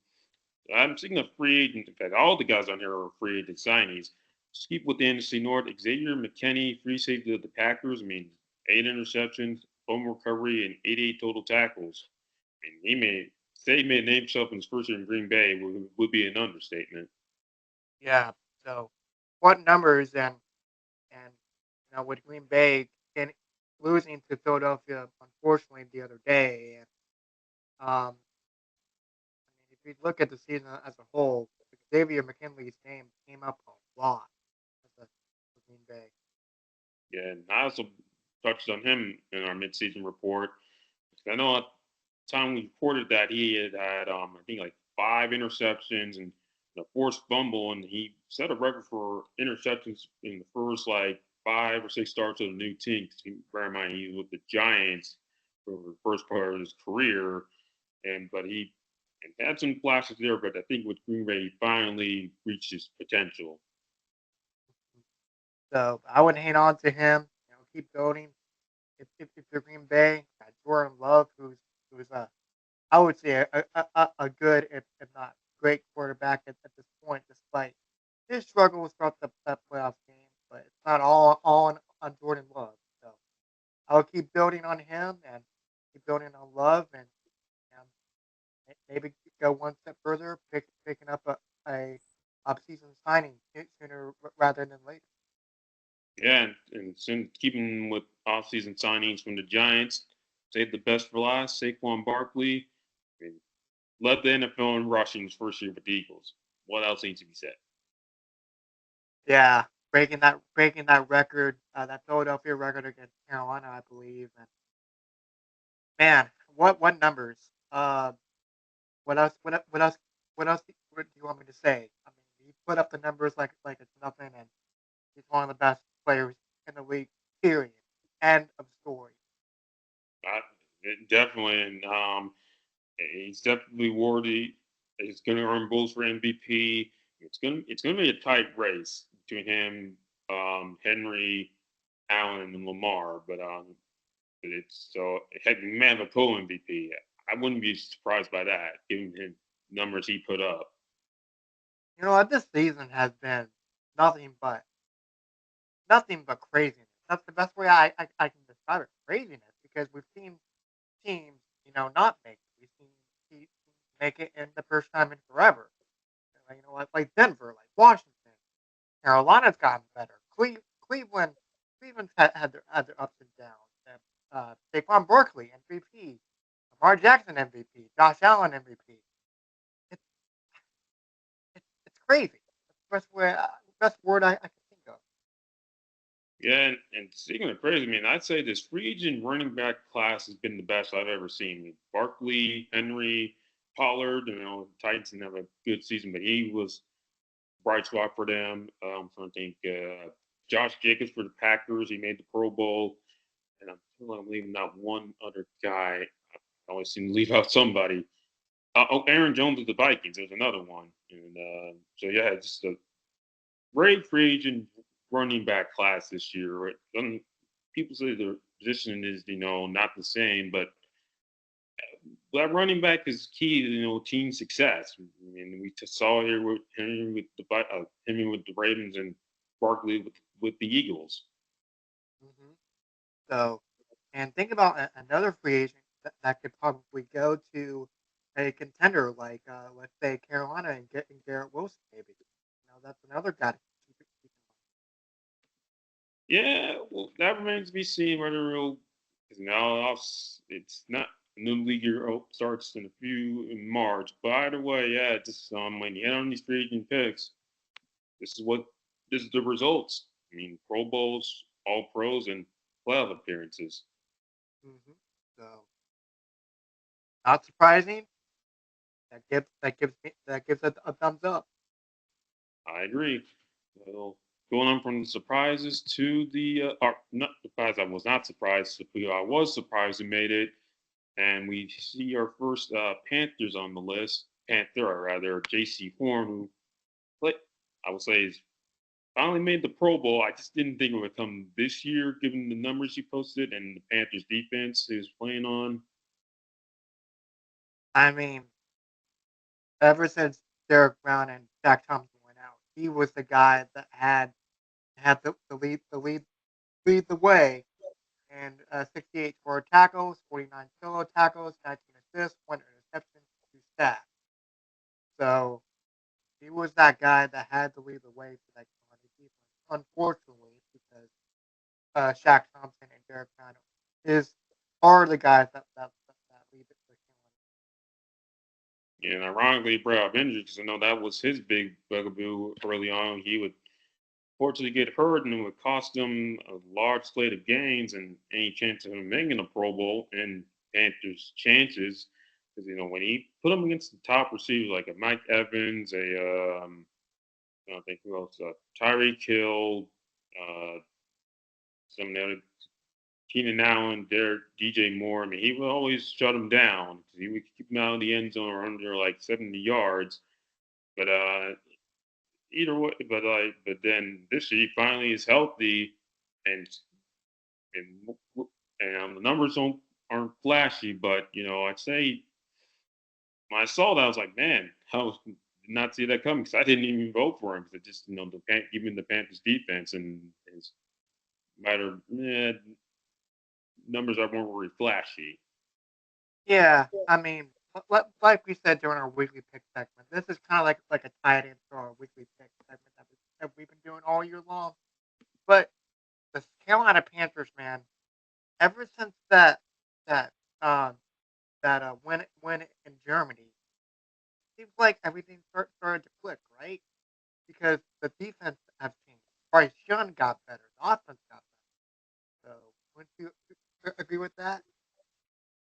I'm seeing a free agent. In fact, all the guys on here are free agent signees. Just keep with the NFC North. Xavier McKinney, free safety of the Packers. I mean, 8 interceptions, home recovery, and 88 total tackles. And he may name himself in his first year in Green Bay would be an understatement. Yeah, so what numbers and with Green Bay and losing to Philadelphia unfortunately the other day, and I mean, if you look at the season as a whole, Xavier McKinley's name came up a lot for Green Bay. Yeah, and I also touched on him in our midseason report. I know at the time we reported that he had I think like 5 interceptions and the forced fumble, and he set a record for interceptions in the first like 5 or 6 starts of the new team. Bear in mind he was with the Giants for the first part of his career, but he and had some flashes there. But I think with Green Bay, he finally reached his potential. So I would hang on to him. Keep building. If you're Green Bay, Jordan Love, who's I would say a good, if not great quarterback at this point, despite his struggles throughout that playoff game. But it's not all on Jordan Love. So I'll keep building on him and keep building on Love and maybe go one step further, picking up a season signing sooner rather than later. Yeah, and soon keeping with off-season signings from the Giants, save the best for last. Saquon Barkley, and led the NFL in rushing his first year with the Eagles. What else needs to be said? Yeah, breaking that record, that Philadelphia record against Carolina, I believe, Man, what numbers? What else? What else? What do you want me to say? I mean, he put up the numbers like it's nothing, and he's one of the best players in the league. Period. End of story. I, definitely, and he's definitely worthy. He's going to earn both for MVP. It's gonna be a tight race between him, Henry, Allen, and Lamar. But it's so heck, man, a co MVP. I wouldn't be surprised by that, given him numbers he put up. You know what? This season has been nothing but nothing but craziness. That's the best way I can describe it. Craziness because we've seen teams, not make it. We've seen teams make it in the first time in forever. Like Denver, like Washington. Carolina's gotten better. Cleveland, Cleveland's had their ups and downs. Saquon Barkley MVP, Lamar Jackson MVP, Josh Allen MVP. It's it's crazy. That's the best word I can think of. Yeah, and speaking of crazy, I mean, I'd say this free agent running back class has been the best I've ever seen. I mean, Barkley, Henry, Pollard, Titans didn't have a good season, but he was bright spot for them. So I think Josh Jacobs for the Packers, he made the Pro Bowl, and I'm leaving out one other guy. I always seem to leave out somebody. Aaron Jones of the Vikings. There's another one, and so yeah, just a great free agent running back class this year. People say the position is not the same, but that running back is key to team success. I mean, we saw here with Henry with the Ravens and Barkley with the Eagles. hmm So, and think about another free agent that could probably go to a contender like, let's say, Carolina and get Garrett Wilson, maybe. That's another guy to keep Yeah, well, that remains to be seen whether it'll. Because now it's not a new league year starts in a few in March. By the way, yeah, just when you hit on these free agent picks, this is what this is the results. I mean, Pro Bowls, All Pros, and playoff appearances. in mind. So, not surprising. That gives a thumbs up. I agree. So going on from the surprises to or not surprised, I was not surprised. I was surprised we made it, and we see our first Panthers on the list. Panther, rather, J.C. Horn, who played, I would say, is finally made the Pro Bowl. I just didn't think it would come this year, given the numbers he posted and the Panthers defense he was playing on. I mean, ever since Derek Brown and Jack Thompson went out, he was the guy that had the lead the way, and 68 scored tackles, 49 solo tackles, 19 assists, one interception, two sacks. So he was that guy that had to lead the way for that Carolina defense. Unfortunately, because Shaq Thompson and Derek Brown are the guys that lead the Carolina. And ironically, brought up injured because I know that was his big bugaboo early on. He would fortunately get hurt, and it would cost them a large slate of gains and any chance of him making a Pro Bowl and Panthers' chances. Because when he put them against the top receivers like a Mike Evans, I don't think who else, Tyreek Hill, uh, some of the other Keenan Allen, Derek, DJ Moore. I mean, he would always shut him down because he would keep him out of the end zone or under like 70 yards. But either way, but then this year he finally is healthy, and and the numbers aren't flashy, but I'd say when I saw that I was like, man, did not see that coming because I didn't even vote for him because it just even the Panthers defense and his matter numbers that weren't really flashy. Yeah, I mean, like we said during our weekly pick segment, this is kind of like a tied into our weekly pick segment that we've been doing all year long. But the Carolina Panthers, man, ever since that um win in Germany, seems like everything started to click, right? Because the defense has changed. Bryce Young got better. The offense got better. So, would you agree with that?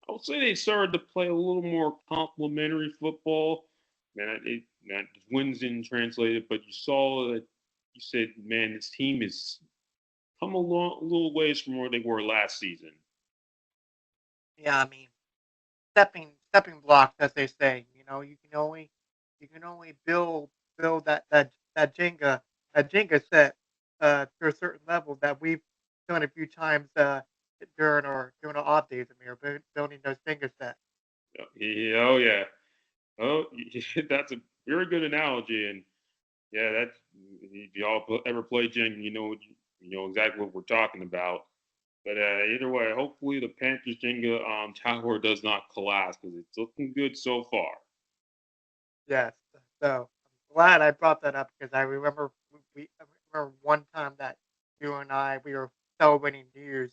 I would say they started to play a little more complimentary football. Man, that wins didn't translate it, but you saw that you said, man, this team is come a little ways from where they were last season. Yeah, I mean, stepping blocks, as they say. You know, you can only build that Jenga set to a certain level that we've done a few times during our off days. Amir, building those Jenga sets. Yeah, oh yeah, oh that's a very good analogy, and yeah, that's if y'all ever played Jenga, you know exactly what we're talking about. But either way, hopefully the Panthers Jenga tower does not collapse because it's looking good so far. Yes. So I'm glad I brought that up because I remember one time that you and I we were celebrating New Year's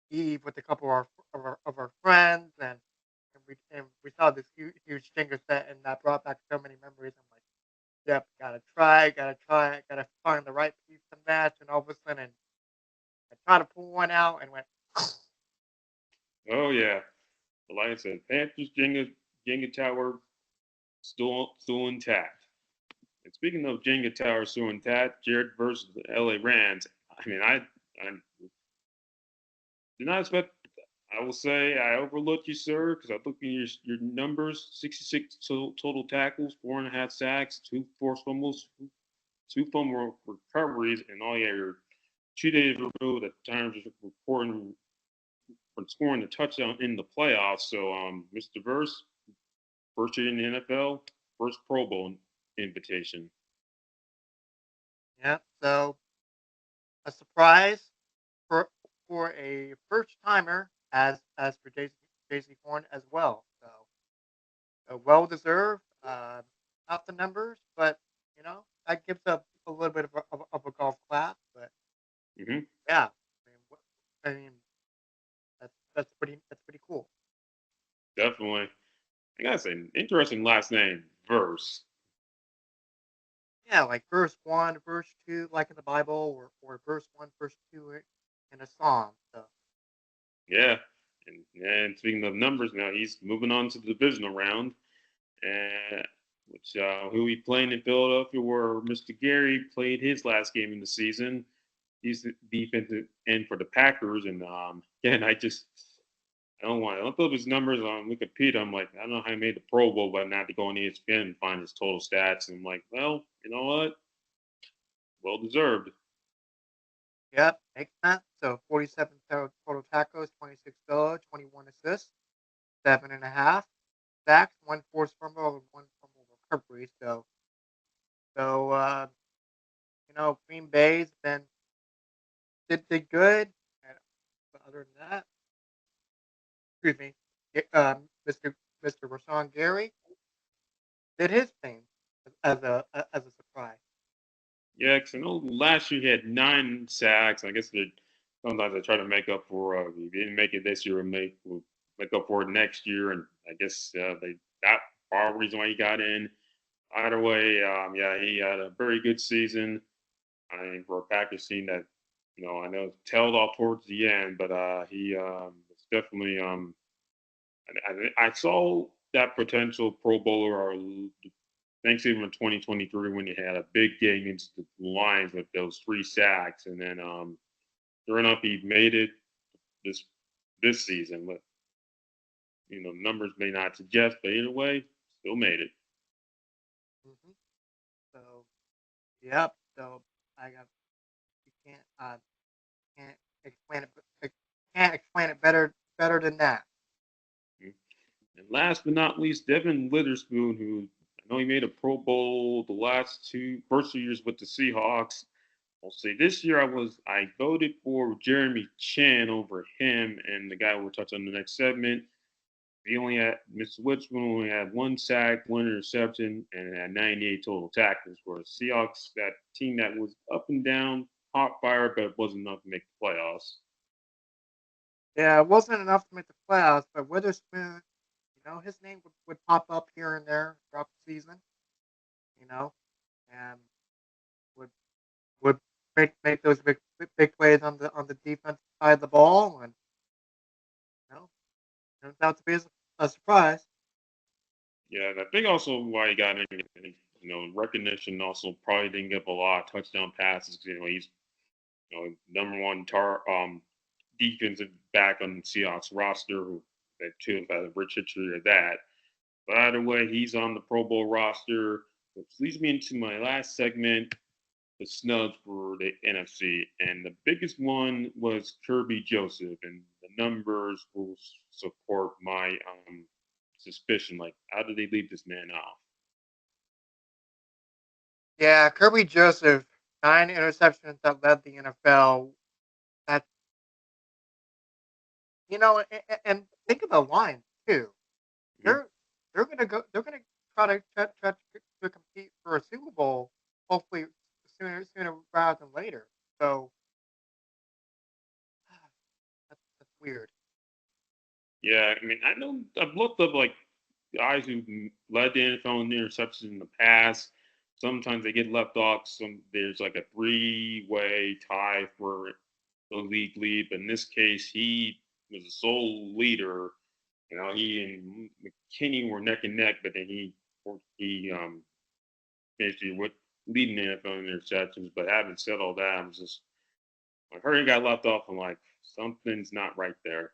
Eve with a couple of our friends and we saw this huge Jenga set and that brought back so many memories. I'm like, yep, gotta try, gotta find the right piece to match, and all of a sudden I tried to pull one out and went, Oh yeah, but like I said, Panthers Jenga tower still intact. And speaking of Jenga tower still intact, Jared versus the LA Rams. I mean, I did not expect. I will say I overlooked you, sir, because I looked at your numbers: 66 total tackles, 4.5 sacks, two forced fumbles, two fumble recoveries, and all you had your 2 days removed at the time of reporting for scoring the touchdown in the playoffs. So, Mr. Verse, first year in the NFL, first Pro Bowl invitation. yeah. So a surprise for for a first timer as for JC Horn as well. So well deserved. Not the numbers, but that gives a little bit of a golf clap. But Hmm. yeah, I mean that's pretty cool. Definitely. I gotta say, interesting last name, Verse. Yeah, like verse one, verse two, like in the Bible, or verse one, verse two in a psalm. So Yeah. And speaking of numbers, now he's moving on to the divisional round, and which who he playing in Philadelphia, where Mr. Gary played his last game in the season. He's the defensive end for the Packers, and again, I don't want to look up his numbers on Wikipedia. I'm like, I don't know how he made the Pro Bowl, but now to go on ESPN and find his total stats, and I'm like, well, you know what? Well deserved. yep, makes sense. So 47 total tackles, 26 solo, 21 assists, 7.5 sacks, one forced fumble, and one fumble recovery. So Green Bay's been did good. And but other than that, excuse me, Mr. Rashawn Gary did his thing as a surprise. Yeah, because I know last year he had 9 sacks. I guess they sometimes they try to make up for if he didn't make it this year, will make up for it next year. And I guess they that part of the reason why he got in. Either way, yeah, he had a very good season. I mean, for a Packers team that I know tailed off towards the end, but he was definitely I saw that potential Pro Bowler or Thanksgiving in 2023 when he had a big game against the Lions with those 3 sacks, and then sure enough he made it this this season. But numbers may not suggest, but either way, still made it. Hmm. So yep. So I got you can't explain it. Can't explain it better than that. And last but not least, Devin Witherspoon, who I know he made a Pro Bowl the last first 2 years with the Seahawks. I'll say this year I voted for Jeremy Chan over him, and the guy we'll touch on the next segment. He only had Mr. Witherspoon only had 1 sack, 1 interception, and had 98 total tackles. For the Seahawks, that team that was up and down, hot fire, but it wasn't enough to make the playoffs. Yeah, it wasn't enough to make the playoffs, but Witherspoon, his name would pop up here and there throughout the season, you know, and would would make those big plays on the defensive side of the ball, and you know, turns out to be a surprise. Yeah, I think also why he got in, recognition. Also, probably didn't give a lot of touchdown passes. He's number one defensive back on the Seahawks roster. Who that too has a rich history of that. But either way, he's on the Pro Bowl roster, which leads me into my last segment, the snubs for the NFC. And the biggest one was Kirby Joseph, and the numbers will support my suspicion. Like, how did they leave this man off? Yeah, Kirby Joseph, 9 interceptions that led the NFL. That and think of the line too. Mhm. They're they're gonna go. They're gonna try to compete for a Super Bowl. Hopefully sooner rather than later. So that's weird. Yeah, I mean, I know I've looked up like guys who led the NFL in interceptions in the past. Sometimes they get left off. There's like a three-way tie for the league lead, but in this case, he was the sole leader. He and McKinney were neck and neck, but then he basically with leading the NFL in interceptions. But having said all that, I'm just I heard he got left off. I'm like something's not right there.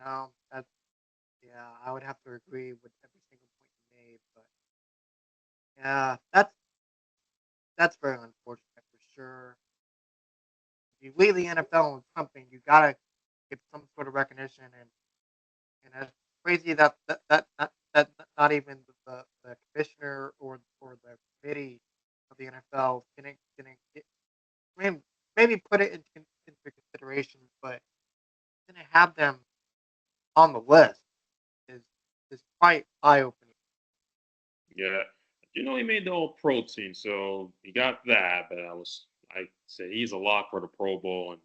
No, that's yeah. I would have to agree with every single point you made, but yeah, that's very unfortunate for sure. If you lead the NFL in something, you gotta give some sort of recognition, and it's crazy that not even the commissioner or the committee of the NFL didn't get, maybe put it into consideration, but didn't have them on the list is is quite eye opening. Yeah, he made the All Pro team, so he got that. But I say he's a lock for the Pro Bowl, and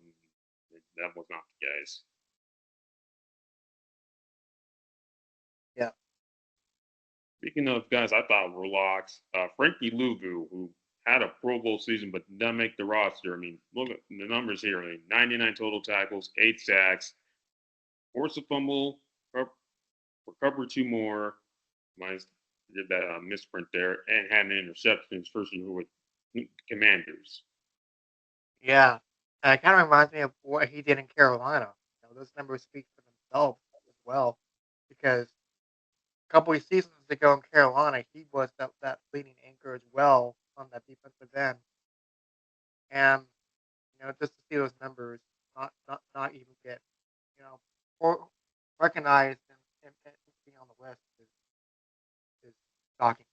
that was not the case. Yeah, Speaking of guys, I thought were locks. Frankie Luvu, who had a Pro Bowl season but did not make the roster. I mean, look at the numbers here. I mean, 99 total tackles, 8 sacks, forced a fumble, recovered two more, minus did that misprint there, and had an interception his first year with Commanders. yeah. It kind of reminds me of what he did in Carolina. Those numbers speak for themselves as well, because a couple of seasons ago in Carolina, he was that leading anchor as well on that defensive end, and just to see those numbers not even get you know or recognized and being on the list is shocking.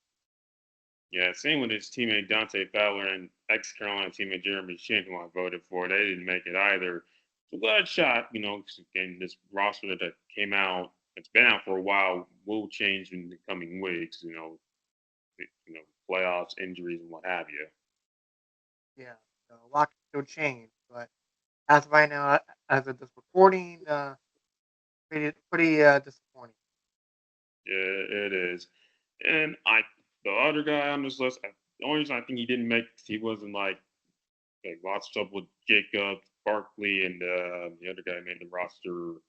Yeah, same with his teammate Dante Fowler and ex Carolina teammate Jeremy Shinn, who I voted for. They didn't make it either. It's a glad shot, 'cause again, this roster that came out, it's been out for a while, will change in the coming weeks, playoffs, injuries, and what have you. Yeah, so a lot can still change, but as of right now, as of this recording, pretty disappointing. Yeah, it is. And the other guy on this list, the only reason I think he didn't make, he wasn't like lots of trouble with Jacob, Barkley, and the other guy made the roster.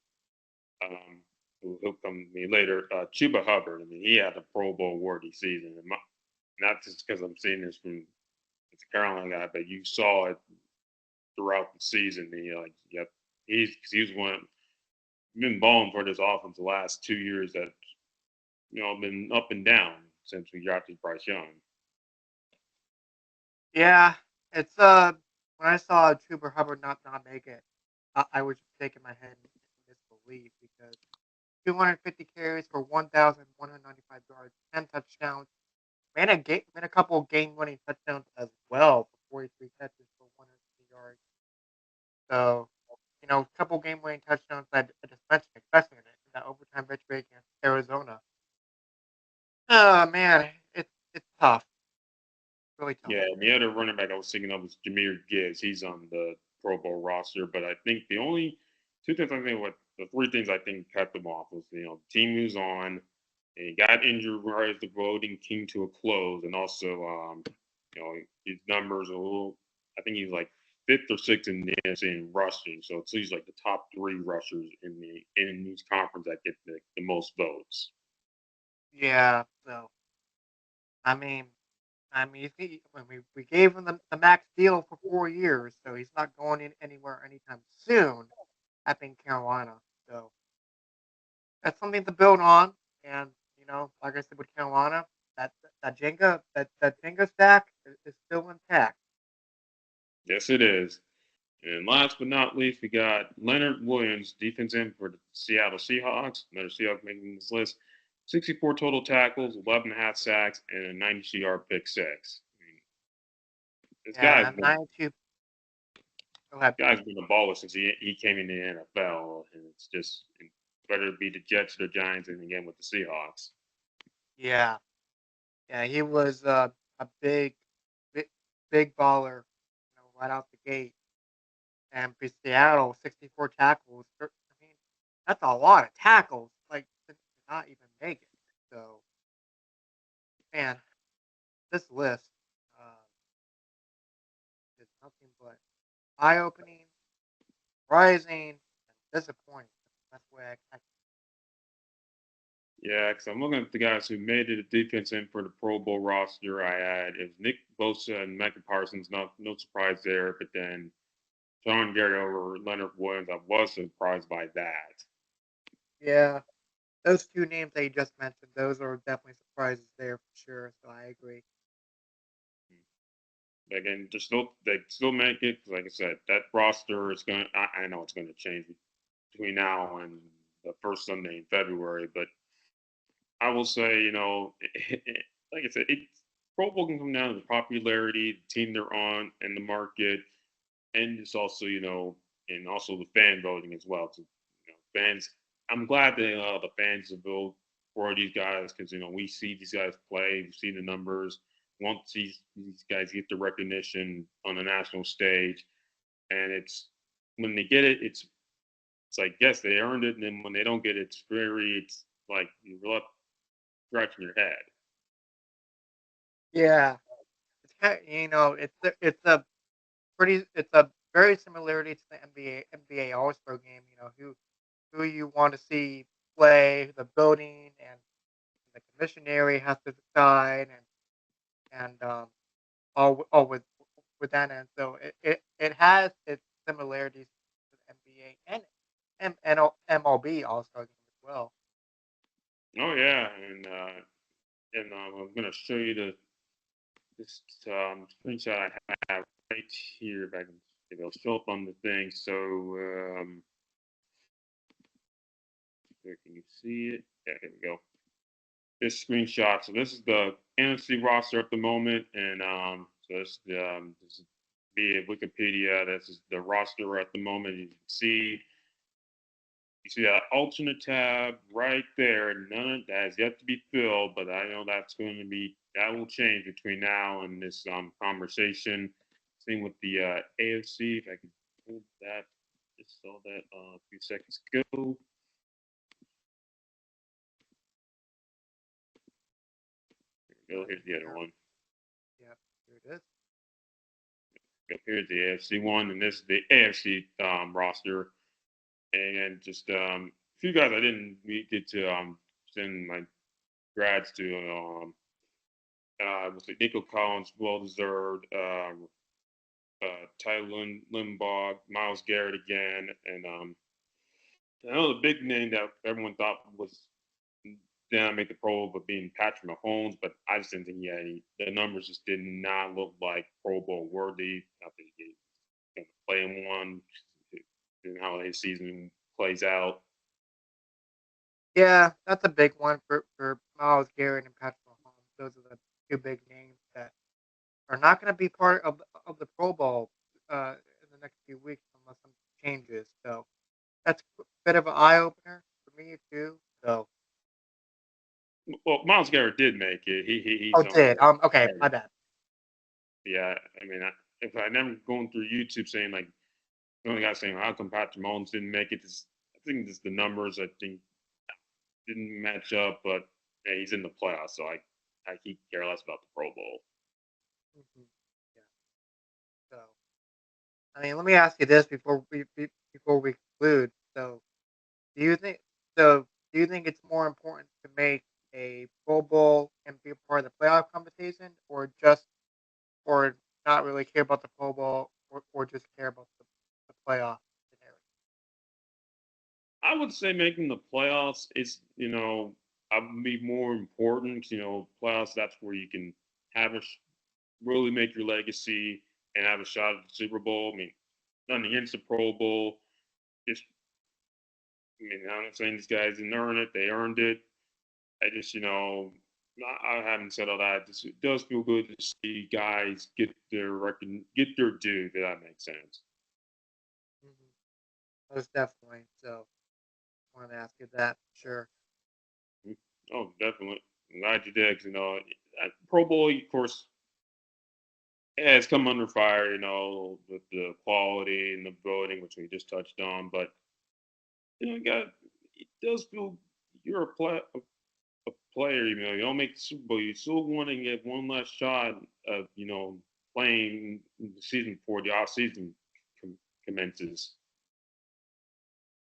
Who'll come to me later, Chuba Hubbard. I mean, he had a Pro Bowl worthy season. And not just because I'm seeing this from it's a Carolina guy, but you saw it throughout the season. Yep, he was been balling for this offense the last 2 years that been up and down since we drafted Bryce Young. Yeah, it's when I saw Trooper Hubbard not make it, I was just shaking my head in disbelief because 250 carries for 1,195 yards, 10 touchdowns, made a couple of game-winning touchdowns as well for 43 catches for 150 yards. So, a couple game-winning touchdowns that I just mentioned, especially in that overtime victory against Arizona. Oh man, it's tough, really tough. Yeah, and the other running back I was thinking of was Jameer Gibbs. He's on the Pro Bowl roster, but I think the only two things I think what the three things I think kept him off was the team he was on, and he got injured right as the voting came to a close, and also his numbers are a little. I think he's like fifth or sixth in the NFC in rushing. So it's usually like the top three rushers in each conference that get the most votes. Yeah. So I mean, you see, when we gave him the max deal for 4 years, so he's not going in anywhere anytime soon. I think Carolina. So that's something to build on. And like I said with Carolina, that that Jenga stack is still intact. Yes, it is. And last but not least, we got Leonard Williams, defense end for the Seattle Seahawks. Another Seahawks making this list. 64 total tackles, 11 and a half sacks, and a 92-yard pick six. I mean, this guy's Yeah, been 92. Go ahead. guy's been a baller since he came in the NFL, and it's just better to be the Jets or the Giants than again with the Seahawks. Yeah, yeah, he was a big, big baller, right out the gate. And for Seattle, 64 tackles. I mean, that's a lot of tackles. Like to not even make it. So, man, this list uh, is nothing but eye-opening, rising, and disappointing. That's the way I Yeah, because I'm looking at the guys who made it a defense in for the Pro Bowl roster. I had it was Nick Bosa and Micah Parsons. No surprise there. But then Sean Garrett over Leonard Williams. I was surprised by that. yeah, those two names that you just mentioned, those are definitely surprises there for sure. So I agree. Again, they still make it. 'Cause like I said, that roster is going. I know it's going to change between now and the first Sunday in February, but I will say, like I said, Pro Bowl can come down to the popularity, the team they're on, and the market, and it's also, and also the fan voting as well. So, fans, I'm glad that the fans have voted for these guys because we see these guys play, we see the numbers, want to see these guys get the recognition on the national stage, and it's when they get it, it's like yes, they earned it, and then when they don't get it, it's like you're left scratching your head. Yeah, it's it's a very similarity to the NBA All-Star game. Who you want to see play, the building and the commissionary has to decide, and all with that end. So it has its similarities to the NBA and MLB All-Star game as well. Oh yeah, and I'm gonna show you this screenshot I have right here. If I can, if it'll show up on the thing. So here, can you see it? Yeah, here we go. This screenshot. So this is the NFC roster at the moment, and so this is via Wikipedia. This is the roster at the moment. You see that alternate tab right there. None of that has yet to be filled, but I know that will change between now and this conversation. Same with the AFC. If I could pull that, just saw that a few seconds ago. Here we go. Here's the other one. Yeah, here it is. Here's the AFC one, and this is the AFC roster. And just a few guys I didn't get to send my grads to. Was it Nico Collins, well deserved. Tyler Limbaugh, Miles Garrett again, and I know the big name that everyone thought was didn't make the Pro Bowl, but being Patrick Mahomes, but I just didn't think he had any. The numbers just did not look like Pro Bowl worthy. I think he's going to play in one, and how his season plays out. Yeah, that's a big one for Miles Garrett and Patrick Mahomes. Those are the two big names that are not going to be part of the Pro Bowl in the next few weeks unless something changes. So that's a bit of an eye opener for me too. So Well, Miles Garrett did make it. oh, He's on. did okay, my bad. Yeah, I mean, if I never going through YouTube saying like the only guy saying how come Patrick Mahomes didn't make it, I think it's the numbers. I think didn't match up, but yeah, he's in the playoffs, so I keep care less about the Pro Bowl. Hmm. Yeah. So I mean, let me ask you this before we conclude. Do you think so? Do you think it's more important to make a Pro Bowl and be a part of the playoff conversation, or not really care about the Pro Bowl, or just care about the playoff scenario? I would say making the playoffs is, would be more important. Playoffs, that's where you can have really make your legacy and have a shot at the Super Bowl. I mean, nothing against the Pro Bowl. Just, I'm not saying these guys didn't earn it; they earned it. I just, I haven't said all that. It does feel good to see guys get their due. If that makes sense. Mhm. Most definitely. So, I wanted to ask you that for sure. Mm. Oh, definitely. I'm glad you did. 'Cause, Pro Bowl, of course, yeah, it's come under fire. With the quality and the voting, which we just touched on. But it does feel you're a player. You don't make the Super Bowl. You still want to get one last shot of playing the season before the off season commences.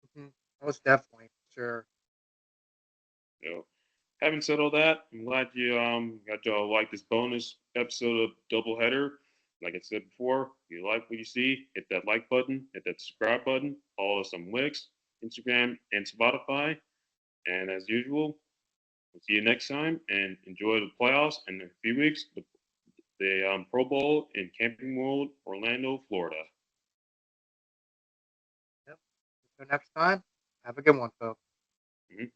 Mhm. Most definitely, sure. So, having said all that, I'm glad you got to like this bonus episode of Doubleheader. Like I said before, if you like what you see, hit that like button, hit that subscribe button, follow us on Wix, Instagram, and Spotify. And as usual, we'll see you next time and enjoy the playoffs and in a few weeks the Pro Bowl in Camping World, Orlando, Florida. Yep. Until next time, have a good one, folks. Mhm.